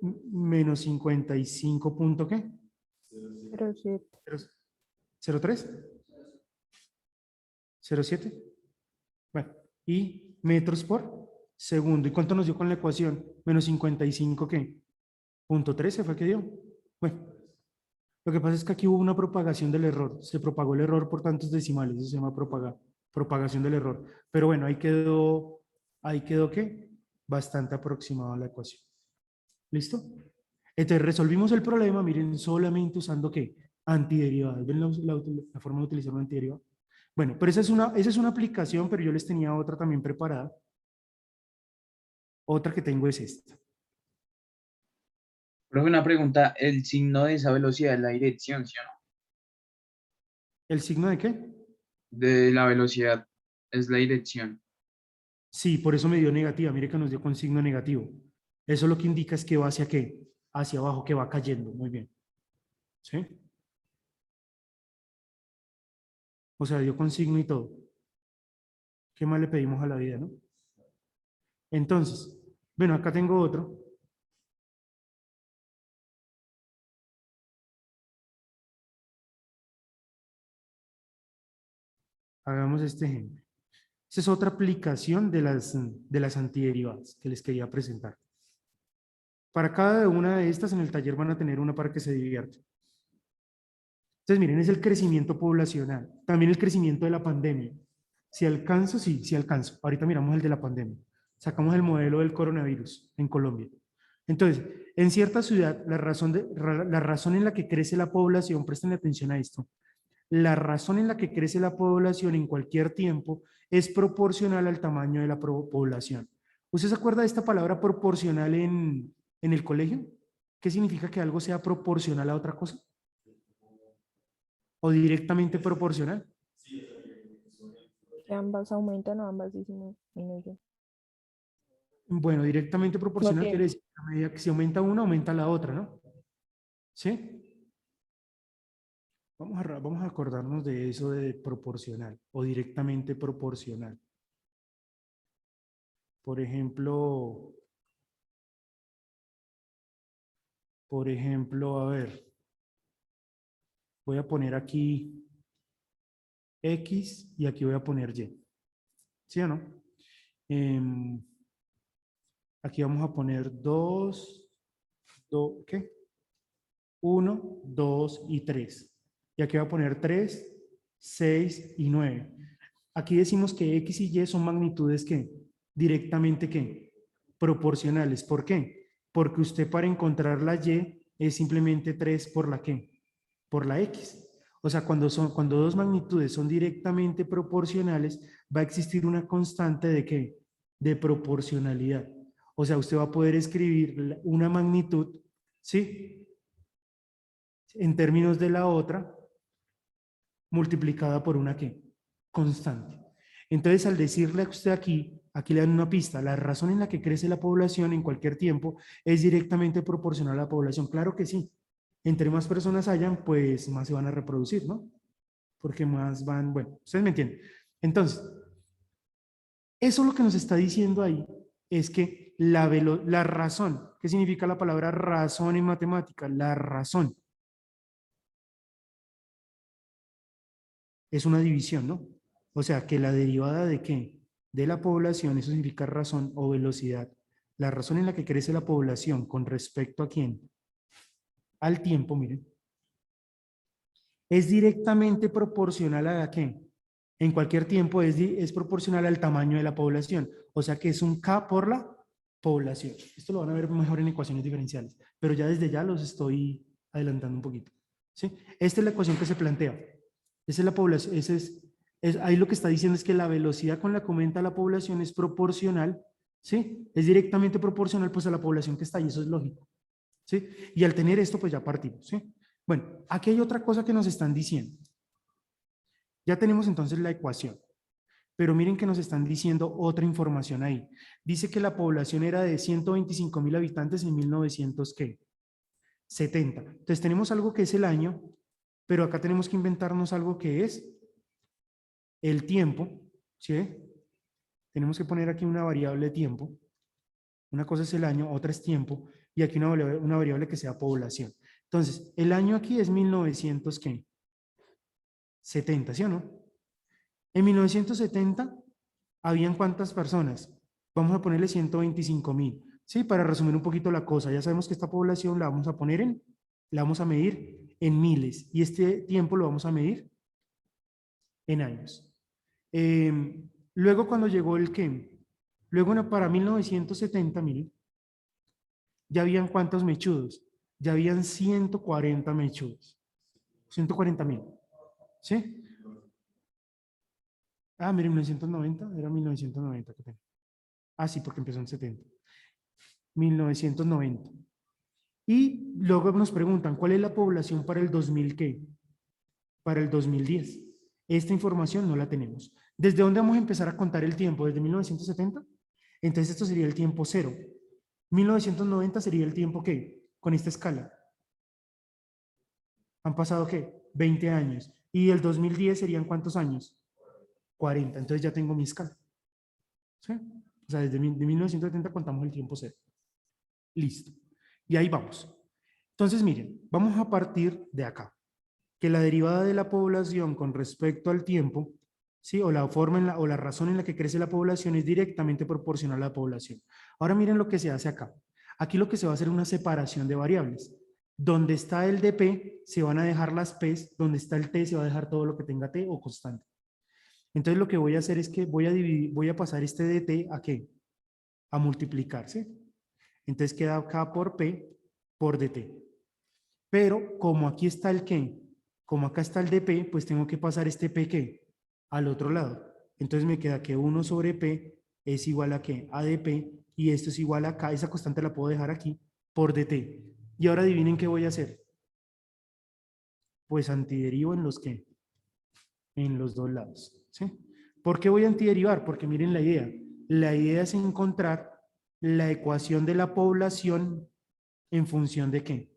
Menos 55 punto ¿qué? 0,7. 0,3. 0,7. Bueno, y metros por segundo. ¿Y cuánto nos dio con la ecuación? Menos 55 ¿qué? Punto 13 fue que dio. Bueno, lo que pasa es que aquí hubo una propagación del error. Se propagó el error por tantos decimales. Eso se llama propagación del error. Pero bueno, ahí quedó ¿qué? Bastante aproximado a la ecuación. ¿Listo? Entonces resolvimos el problema, miren, solamente usando ¿qué? Antiderivadas. ¿Ven la forma de utilizar un antiderivado? Bueno, pero esa es una aplicación, pero yo les tenía otra también preparada. Otra que tengo es esta. Profe, una pregunta, el signo de esa velocidad es la dirección, ¿sí o no? ¿El signo de qué? De la velocidad es la dirección. Sí, por eso me dio negativa. Mire que nos dio con signo negativo. Eso lo que indica es que va hacia qué? Hacia abajo, que va cayendo. Muy bien. ¿Sí? O sea, dio con signo y todo. ¿Qué más le pedimos a la vida, no? Entonces, bueno, acá tengo otro. Hagamos este ejemplo. Esta es otra aplicación de las antiderivadas que les quería presentar. Para cada una de estas en el taller van a tener una para que se diviertan. Entonces, miren, es el crecimiento poblacional, también el crecimiento de la pandemia. Si alcanzo, sí, sí alcanzo. Ahorita miramos el de la pandemia. Sacamos el modelo del coronavirus en Colombia. Entonces, en cierta ciudad, la razón en la que crece la población, presten atención a esto, la razón en la que crece la población en cualquier tiempo es proporcional al tamaño de la población. ¿Usted se acuerda de esta palabra proporcional en el colegio? ¿Qué significa que algo sea proporcional a otra cosa? ¿O directamente proporcional? Que ambas aumentan o ambas disminuyen. Bueno, directamente proporcional tiempo. quiere decir que a medida que se aumenta una, aumenta la otra, ¿no? ¿Sí? Vamos a acordarnos de eso de proporcional o directamente proporcional. Por ejemplo, a ver, voy a poner aquí X y aquí voy a poner Y. ¿Sí o no? Aquí vamos a poner 2, ¿qué? 1, 2 y 3. Y aquí voy a poner 3, 6 y 9. Aquí decimos que X y Y son magnitudes que directamente ¿qué? Proporcionales. ¿Por qué? Porque usted para encontrar la Y es simplemente 3 por la ¿qué? Por la X. O sea, cuando dos magnitudes son directamente proporcionales, va a existir una constante de ¿qué? De proporcionalidad. O sea, usted va a poder escribir una magnitud, ¿sí? En términos de la otra, multiplicada por una ¿qué? Constante. Entonces, al decirle a usted aquí le dan una pista, la razón en la que crece la población en cualquier tiempo es directamente proporcional a la población. Claro que sí. Entre más personas hayan, pues más se van a reproducir, ¿no? Porque más van, bueno, ustedes me entienden. Entonces, eso lo que nos está diciendo ahí es que la razón, ¿qué significa la palabra razón en matemática? La razón es una división, ¿no? O sea, que la derivada de ¿qué? De la población, eso significa razón o velocidad. La razón en la que crece la población con respecto a quién? Al tiempo, miren. Es directamente proporcional a ¿qué? en cualquier tiempo es proporcional al tamaño de la población. O sea que es un K por la población. Esto lo van a ver mejor en ecuaciones diferenciales, pero ya desde ya los estoy adelantando un poquito. ¿Sí? Esta es la ecuación que se plantea. Esa es la población, ahí lo que está diciendo es que la velocidad con la que aumenta la población es proporcional, ¿sí? Es directamente proporcional pues a la población que está ahí, eso es lógico, ¿sí? Y al tener esto pues ya partimos, ¿sí? Bueno, aquí hay otra cosa que nos están diciendo. Ya tenemos entonces la ecuación, pero miren que nos están diciendo otra información ahí. Dice que la población era de 125.000 habitantes en 1970. Entonces tenemos algo que es el año, pero acá tenemos que inventarnos algo que es el tiempo, ¿sí? Tenemos que poner aquí una variable de tiempo. Una cosa es el año, otra es tiempo, y aquí una variable que sea población. Entonces, el año aquí es 1970, ¿sí o no? En 1970, ¿habían cuántas personas? Vamos a ponerle 125.000, ¿sí? Para resumir un poquito la cosa, ya sabemos que esta población la vamos a medir en miles, y este tiempo lo vamos a medir en años. Luego cuando llegó el ¿qué? Luego para 1970.000, ya habían ¿cuántos mechudos? Ya habían 140 mechudos. 140.000. ¿Sí? Ah, miren, 1990, era 1990 que tengo. Ah, sí, porque empezó en 70. 1990. Y luego nos preguntan, ¿cuál es la población para el 2000 qué? Para el 2010. Esta información no la tenemos. ¿Desde dónde vamos a empezar a contar el tiempo? ¿Desde 1970? Entonces esto sería el tiempo 0. 1990 sería el tiempo ¿qué? Con esta escala. ¿Han pasado qué? 20 años. ¿Y el 2010 serían cuántos años? 40. Entonces ya tengo mi escala. ¿Sí? O sea, de 1970 contamos el tiempo 0. Listo. Y ahí vamos. Entonces, miren, vamos a partir de acá. Que la derivada de la población con respecto al tiempo, ¿sí? O la forma o la razón en la que crece la población es directamente proporcional a la población. Ahora miren lo que se hace acá. Aquí lo que se va a hacer es una separación de variables. Donde está el dp, se van a dejar las p's, donde está el t, se va a dejar todo lo que tenga t o constante. Entonces lo que voy a hacer es que voy a pasar este dt a ¿qué? A multiplicarse. Entonces queda k por p por dt. Pero como aquí está el qué, como acá está el dp, pues tengo que pasar este p ¿qué? Al otro lado. Entonces me queda que 1 sobre p es igual a ¿qué? A dp, y esto es igual a k, esa constante la puedo dejar aquí, por dt. Y ahora adivinen qué voy a hacer. Pues antiderivo en los ¿qué? En los dos lados. ¿Sí? ¿Por qué voy a antiderivar? Porque miren la idea. La idea es encontrar la ecuación de la población en función de ¿qué?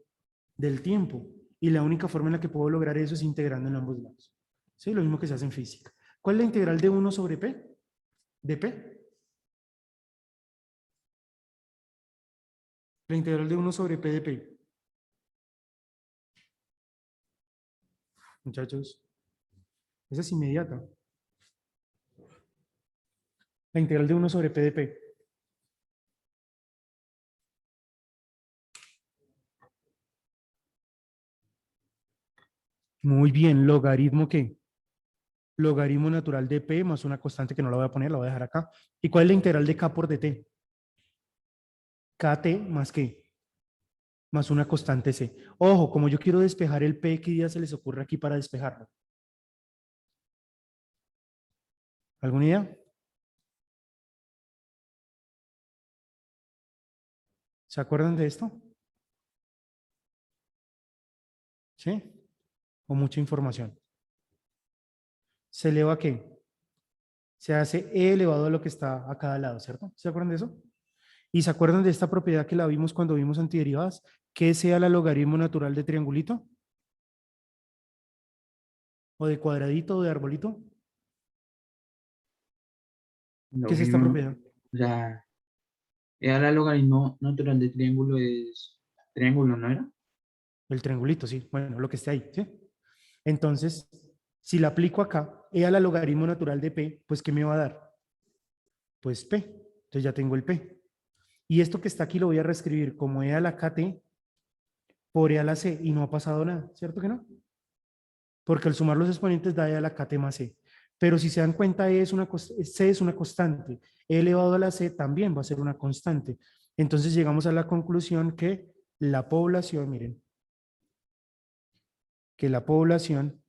Del tiempo. Y la única forma en la que puedo lograr eso es integrando en ambos lados. ¿Sí? Lo mismo que se hace en física. ¿Cuál es la integral de 1 sobre p? ¿De p? La integral de 1 sobre p de p. Muchachos, esa es inmediata. La integral de 1 sobre p de p. Muy bien, ¿logaritmo qué? Logaritmo natural de p más una constante que no la voy a poner, la voy a dejar acá. ¿Y cuál es la integral de k por dt? Kt más qué? Más una constante c. Ojo, como yo quiero despejar el p, ¿qué idea se les ocurre aquí para despejarlo? ¿Alguna idea? ¿Se acuerdan de esto? ¿Sí? O mucha información. ¿Se eleva a qué? Se hace e elevado a lo que está a cada lado, ¿cierto? ¿Se acuerdan de eso? ¿Y se acuerdan de esta propiedad que la vimos cuando vimos antiderivadas? ¿Qué sea el logaritmo natural de triangulito? ¿O de cuadradito o de arbolito? ¿Qué es esta propiedad? O sea, el logaritmo natural de triángulo es triángulo, ¿no era? El triangulito, sí. Bueno, lo que esté ahí, ¿sí? Entonces, si la aplico acá, e al logaritmo natural de p, pues ¿qué me va a dar? Pues p. Entonces ya tengo el p. Y esto que está aquí lo voy a reescribir como e a la kt por e a la c, y no ha pasado nada, ¿cierto que no? Porque al sumar los exponentes da e a la kt más c. Pero si se dan cuenta, C es una constante. E elevado a la C también va a ser una constante. Entonces llegamos a la conclusión que la población, miren, que la población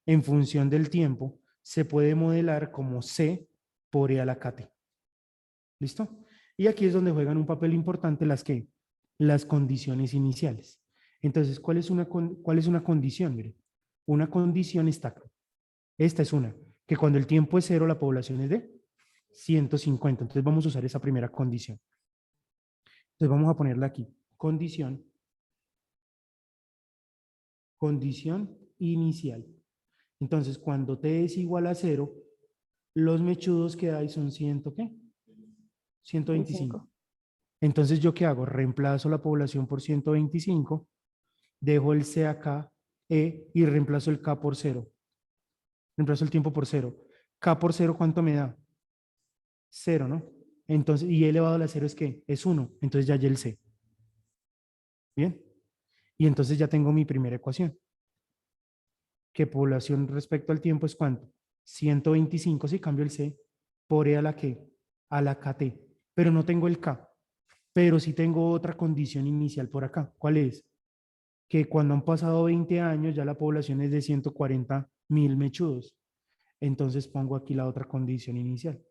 en función del tiempo se puede modelar como C por E a la KT. ¿Listo? Y aquí es donde juegan un papel importante las condiciones iniciales. Entonces, ¿cuál es una condición? Miren, una condición está acá. Esta es una, que cuando el tiempo es 0, la población es de 150. Entonces vamos a usar esa primera condición. Entonces vamos a ponerla aquí. Condición inicial. Entonces, cuando t es igual a 0, los mechudos que hay son 125. 25. Entonces, ¿yo qué hago? Reemplazo la población por 125, dejo el C acá, E, y reemplazo el K por 0. Reemplazo el tiempo por 0. K por 0, ¿cuánto me da? 0, ¿no? Entonces, y E elevado a la 0 es ¿qué? Es 1. Entonces ya hay el C. ¿Bien? Y entonces ya tengo mi primera ecuación. Que población respecto al tiempo es ¿cuánto? 125, si cambio el C por E a la ¿qué? A la KT. Pero no tengo el K. Pero sí tengo otra condición inicial por acá. ¿Cuál es? Que cuando han pasado 20 años ya la población es de 140.000 mechudos. Entonces pongo aquí la otra condición inicial.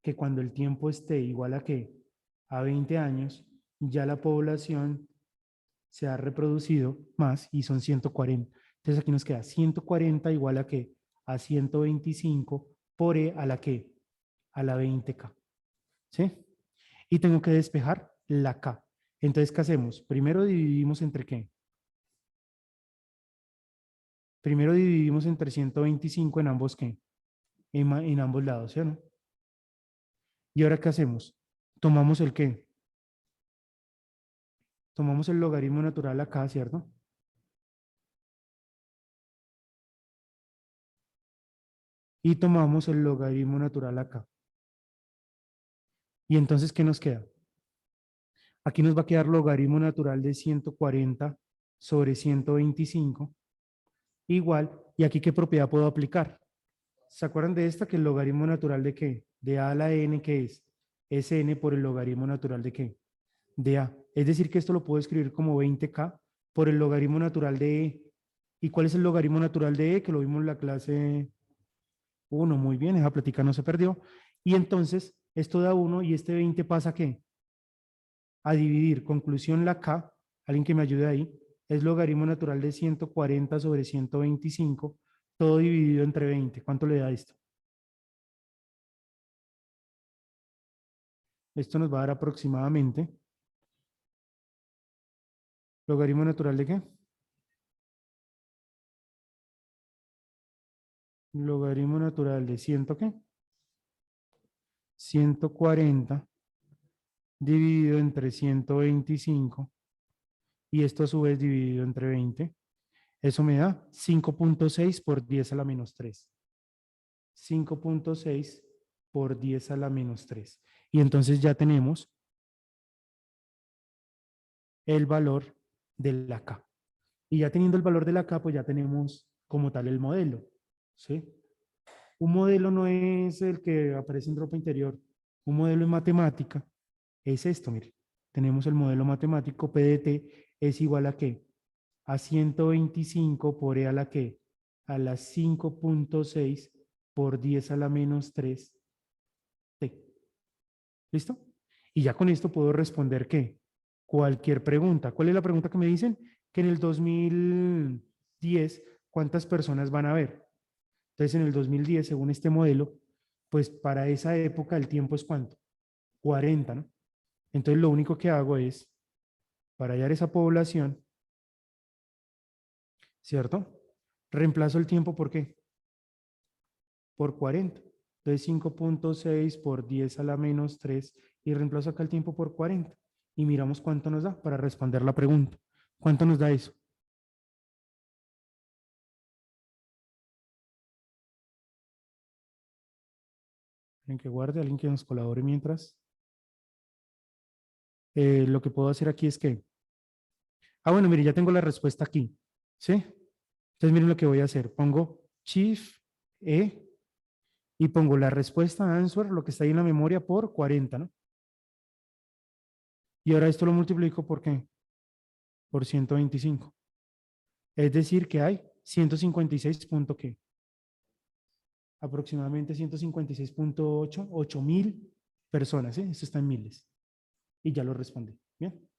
Que cuando el tiempo esté igual a ¿qué? A 20 años, ya la población se ha reproducido más y son 140. Entonces aquí nos queda 140 igual a ¿qué? A 125 por E a la ¿qué? A la 20K. ¿Sí? Y tengo que despejar la K. Entonces, ¿qué hacemos? Primero dividimos entre ¿qué? Primero dividimos entre 125 en ambos ¿qué? En ambos lados, ¿sí o no? ¿Y ahora qué hacemos? Tomamos el ¿qué? Tomamos el logaritmo natural acá, ¿cierto? Y tomamos el logaritmo natural acá. Y entonces, ¿qué nos queda? Aquí nos va a quedar logaritmo natural de 140 sobre 125. Igual, ¿y aquí qué propiedad puedo aplicar? ¿Se acuerdan de esta? Que el logaritmo natural de ¿qué? De a la n, ¿qué es? Es n por el logaritmo natural de ¿qué? De a. Es decir, que esto lo puedo escribir como 20k por el logaritmo natural de e. ¿Y cuál es el logaritmo natural de e? Que lo vimos en la clase 1. Muy bien, esa plática no se perdió. Y entonces, esto da 1 y este 20 pasa ¿a qué? A dividir. Conclusión, la k, alguien que me ayude ahí, es logaritmo natural de 140 sobre 125, todo dividido entre 20. ¿Cuánto le da esto? Esto nos va a dar aproximadamente logaritmo natural de ¿qué? Logaritmo natural de 100, ¿qué? 140 dividido entre 125 y esto a su vez dividido entre 20. Eso me da 5.6 por 10 a la menos 3. 5.6 por 10 a la menos 3. Y entonces ya tenemos el valor de la K. Y ya teniendo el valor de la K, pues ya tenemos como tal el modelo. ¿Sí? Un modelo no es el que aparece en ropa interior. Un modelo en matemática es esto, mire. Tenemos el modelo matemático PDT es igual a ¿qué? A 125 por E a la ¿qué? A la 5.6 por 10 a la menos 3 T. ¿Listo? Y ya con esto puedo responder ¿qué? Cualquier pregunta. ¿Cuál es la pregunta que me dicen? Que en el 2010, ¿cuántas personas van a haber? Entonces, en el 2010, según este modelo, pues para esa época el tiempo es ¿cuánto? 40, ¿no? Entonces, lo único que hago es, para hallar esa población, ¿cierto? Reemplazo el tiempo ¿por qué? Por 40. Entonces, 5.6 por 10 a la menos 3 y reemplazo acá el tiempo por 40. Y miramos cuánto nos da para responder la pregunta. ¿Cuánto nos da eso? Alguien que guarde, alguien que nos colabore mientras. Lo que puedo hacer aquí es que Ah, bueno, mire, ya tengo la respuesta aquí. ¿Sí? Entonces, miren lo que voy a hacer. Pongo Shift E y pongo la respuesta answer, lo que está ahí en la memoria, por 40, ¿no? Y ahora esto lo multiplico por ¿qué? Por 125. Es decir, que hay 156 punto ¿qué? Aproximadamente 156.8, 8.000 personas, ¿sí? Esto está en miles. Y ya lo respondí. Bien.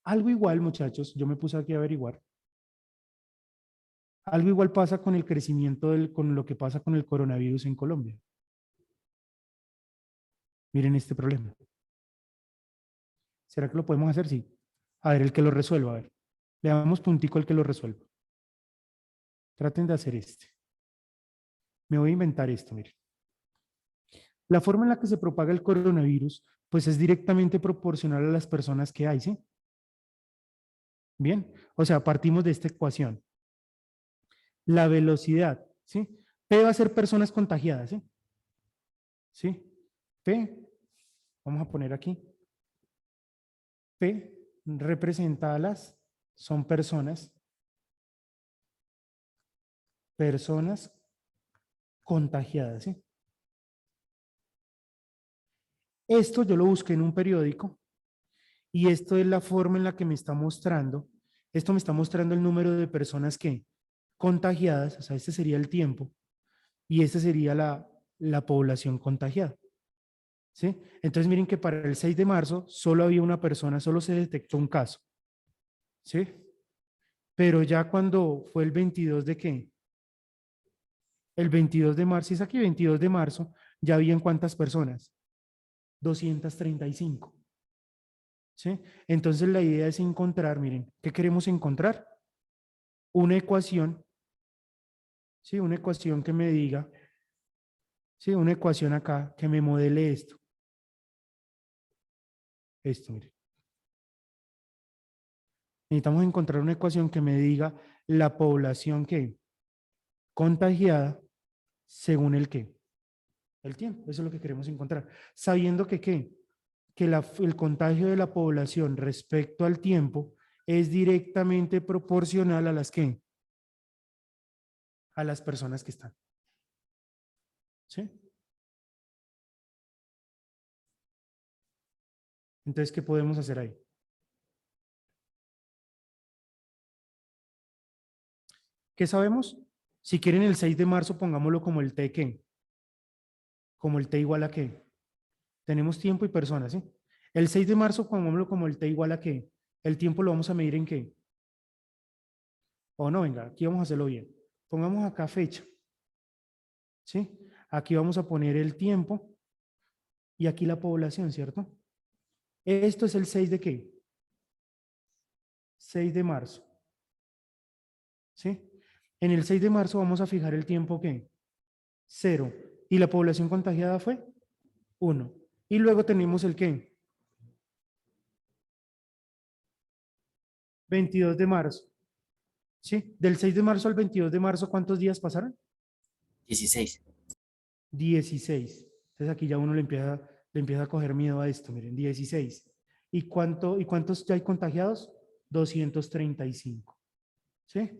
Algo igual, muchachos, yo me puse aquí a averiguar. Algo igual pasa con el crecimiento con lo que pasa con el coronavirus en Colombia. Miren este problema. ¿Será que lo podemos hacer? Sí. A ver, el que lo resuelva, a ver. Le damos puntico al que lo resuelva. Traten de hacer este. Me voy a inventar esto, miren. La forma en la que se propaga el coronavirus, pues es directamente proporcional a las personas que hay, ¿sí? Bien, o sea, partimos de esta ecuación. La velocidad, ¿sí? P va a ser personas contagiadas, ¿sí? ¿Sí? P, vamos a poner aquí. P representa a las, son personas contagiadas, ¿sí? Esto yo lo busqué en un periódico y esto es la forma en la que me está mostrando. Esto me está mostrando el número de personas que contagiadas, o sea, este sería el tiempo y este sería la población contagiada. ¿Sí? Entonces miren que para el 6 de marzo solo había una persona, solo se detectó un caso. ¿Sí? Pero ya cuando fue el 22 de ¿qué? El 22 de marzo, es aquí 22 de marzo, ya habían ¿cuántas personas? 235. ¿Sí? Entonces la idea es encontrar, miren, ¿qué queremos encontrar? Una ecuación, ¿sí? Una ecuación que me diga, ¿sí? Una ecuación acá que me modele esto. Esto, miren. Necesitamos encontrar una ecuación que me diga la población que contagiada según el qué. El tiempo. Eso es lo que queremos encontrar. Sabiendo que qué. Que el contagio de la población respecto al tiempo es directamente proporcional a las que, a las personas que están. ¿Sí? Entonces, ¿qué podemos hacer ahí? ¿Qué sabemos? Si quieren el 6 de marzo, pongámoslo como el T ¿qué? Como el T igual a qué. Tenemos tiempo y personas, ¿sí? El 6 de marzo, pongámoslo como el T igual a qué. El tiempo lo vamos a medir en qué. O no, venga, aquí vamos a hacerlo bien. Pongamos acá fecha. ¿Sí? Aquí vamos a poner el tiempo y aquí la población, ¿cierto? Esto es el 6 de qué? 6 de marzo. ¿Sí? En el 6 de marzo vamos a fijar el tiempo ¿qué? 0. ¿Y la población contagiada fue? 1. Y luego tenemos el ¿qué? 22 de marzo. ¿Sí? Del 6 de marzo al 22 de marzo, ¿cuántos días pasaron? 16. 16. Entonces aquí ya uno le empieza a coger miedo a esto, miren, 16. ¿Y cuántos ya hay contagiados? 235. ¿Sí?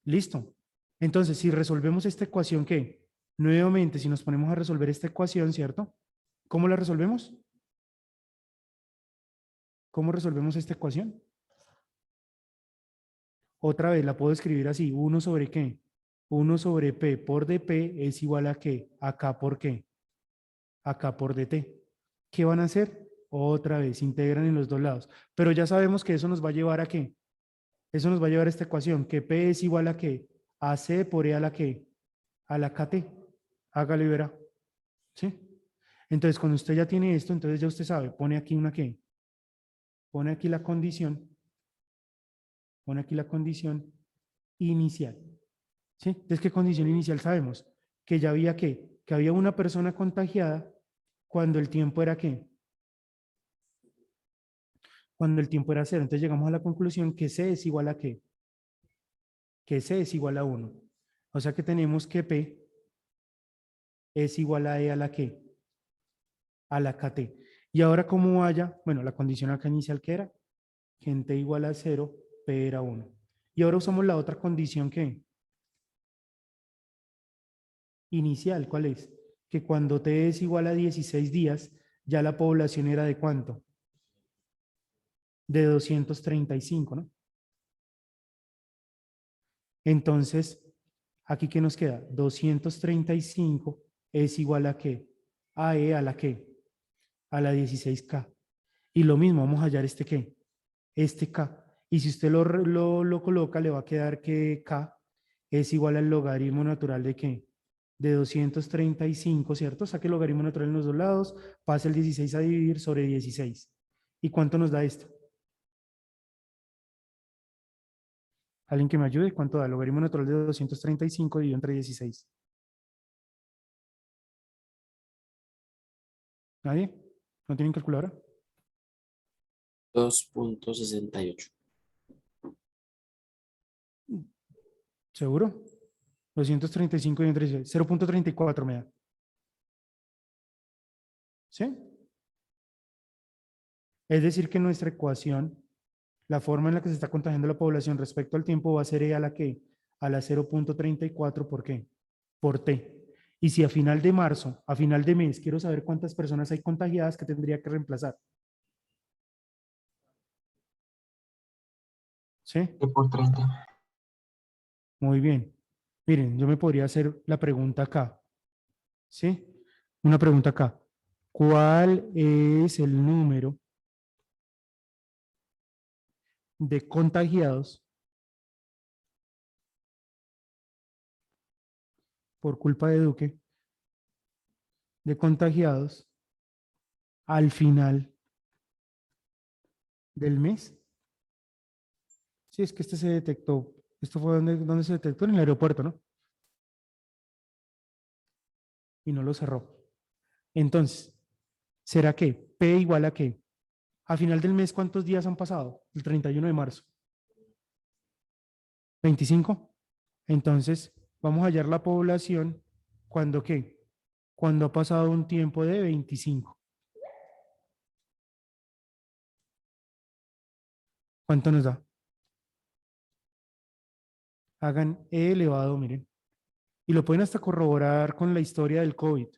Listo. Entonces, si resolvemos esta ecuación, ¿qué? Nuevamente, si nos ponemos a resolver esta ecuación, ¿cierto? ¿Cómo la resolvemos? ¿Cómo resolvemos esta ecuación? Otra vez la puedo escribir así, 1 sobre ¿qué? 1 sobre P por dP es igual a ¿qué? Acá por ¿qué? Acá por dt. ¿Qué van a hacer? Otra vez, integran en los dos lados. Pero ya sabemos que eso nos va a llevar a ¿qué? Eso nos va a llevar a esta ecuación, que P es igual a ¿qué? A C por E a la ¿qué? A la KT. Hágale y verá. ¿Sí? Entonces, cuando usted ya tiene esto, entonces ya usted sabe, pone aquí una ¿qué? Pone aquí la condición. Pone aquí la condición inicial. ¿Sí? Entonces, ¿qué condición inicial sabemos? Que ya había ¿qué? Que había una persona contagiada cuando el tiempo era ¿qué? Cuando el tiempo era 0. Entonces llegamos a la conclusión que C es igual a ¿qué? Que C es igual a 1. O sea que tenemos que P es igual a E a la ¿qué? A la KT. Y ahora, ¿cómo vaya? Bueno, la condición acá inicial que era, que en T igual a 0, P era 1. Y ahora usamos la otra condición que inicial, ¿cuál es? Que cuando T es igual a 16 días, ya la población era de ¿cuánto? De 235, ¿no? Entonces, aquí ¿qué nos queda? 235 es igual a ¿qué? A E a la ¿qué? A la 16K. Y lo mismo, vamos a hallar este ¿qué? Este K. Y si usted lo coloca, le va a quedar que K es igual al logaritmo natural de ¿qué? De 235, ¿cierto? Saque el logaritmo natural en los dos lados, pase el 16 a dividir sobre 16. ¿Y cuánto nos da esto? ¿Alguien que me ayude? ¿Cuánto da el logaritmo natural de 235 dividido entre 16? ¿Nadie? ¿No tienen calculadora? 2.68. ¿Seguro? 235 dividido entre 16. 0.34 me da. ¿Sí? Es decir, que nuestra ecuación, la forma en la que se está contagiando la población respecto al tiempo va a ser E a la que, a la 0.34, ¿por qué? Por T. Y si a final de marzo, a final de mes, quiero saber cuántas personas hay contagiadas que tendría que reemplazar. ¿Sí? T por 30. Muy bien. Miren, yo me podría hacer la pregunta acá. ¿Sí? Una pregunta acá. ¿Cuál es el número de contagiados por culpa de Duque, de contagiados al final del mes? Sí, es que este se detectó. Esto fue donde se detectó en el aeropuerto, ¿no? Y no lo cerró. Entonces, ¿será que P igual a qué? A final del mes, ¿cuántos días han pasado? El 31 de marzo. 25. Entonces, vamos a hallar la población cuando qué? Cuando ha pasado un tiempo de 25. ¿Cuánto nos da? Hagan E elevado, miren. Y lo pueden hasta corroborar con la historia del COVID.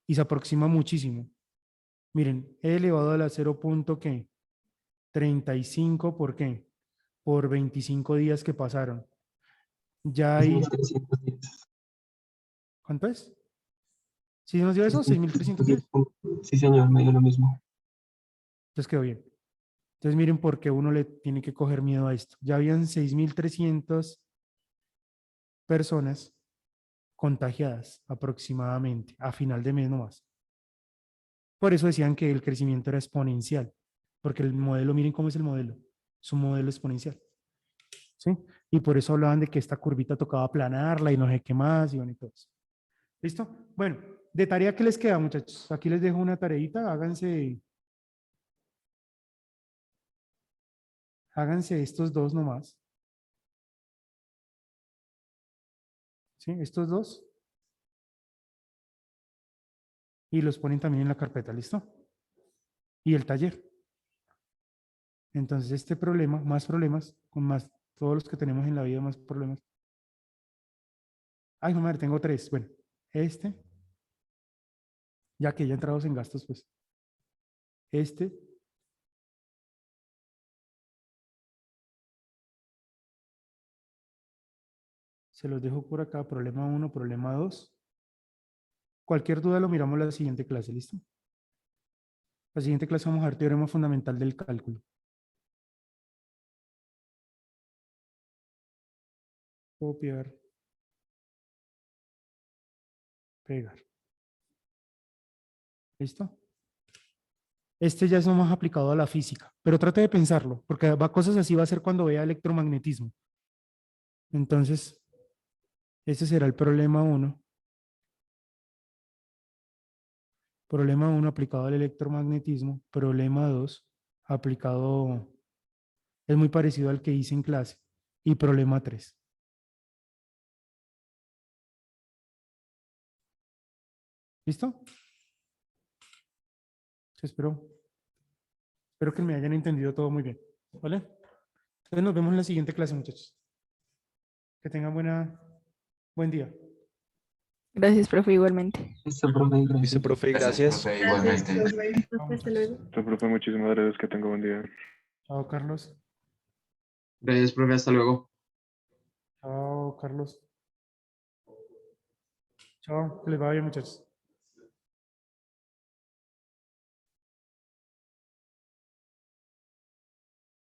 Y se aproxima muchísimo. Miren, E elevado a la 0.35, ¿por qué? Por 25 días que pasaron. Ya hay, 6.310. ¿cuánto es? ¿Sí nos dio eso? 6.310. Sí, señor, me dio lo mismo. Entonces quedó bien. Entonces miren por qué uno le tiene que coger miedo a esto. Ya habían 6.300 personas contagiadas aproximadamente a final de mes nomás. Por eso decían que el crecimiento era exponencial, porque el modelo, miren cómo es el modelo, es un modelo exponencial. ¿Sí? Y por eso hablaban de que esta curvita tocaba aplanarla y no sé qué más y bueno y todo eso. ¿Listo? Bueno, de tarea que les queda, muchachos. Aquí les dejo una tareita, háganse estos dos nomás. ¿Sí? Estos dos. Y los ponen también en la carpeta, ¿listo? Y el taller. Entonces, este problema, más problemas, con más, todos los que tenemos en la vida, más problemas. Ay, no, madre, tengo tres. Bueno, este, ya que ya entrados en gastos, pues. Este. Se los dejo por acá, problema 1, problema 2. Cualquier duda lo miramos en la siguiente clase, ¿listo? La siguiente clase vamos a ver teorema fundamental del cálculo. Copiar. Pegar. ¿Listo? Este ya es más aplicado a la física, pero trate de pensarlo, porque va cosas así va a ser cuando vea electromagnetismo. Entonces, este será el problema 1. Problema 1 aplicado al electromagnetismo. Problema 2 aplicado, es muy parecido al que hice en clase. Y problema 3. ¿Listo? Espero que me hayan entendido todo muy bien. ¿Vale? Entonces nos vemos en la siguiente clase, muchachos. Que tengan buen día. Gracias, profe, igualmente. Listo, profe, gracias. Listo, profe, gracias. Profe, Gracias, igualmente. profe, hasta luego. Profe, muchísimas gracias, que tenga buen día. Chao, Carlos. Gracias, profe, hasta luego. Chao, Carlos. Chao, que les vaya bien, muchachos.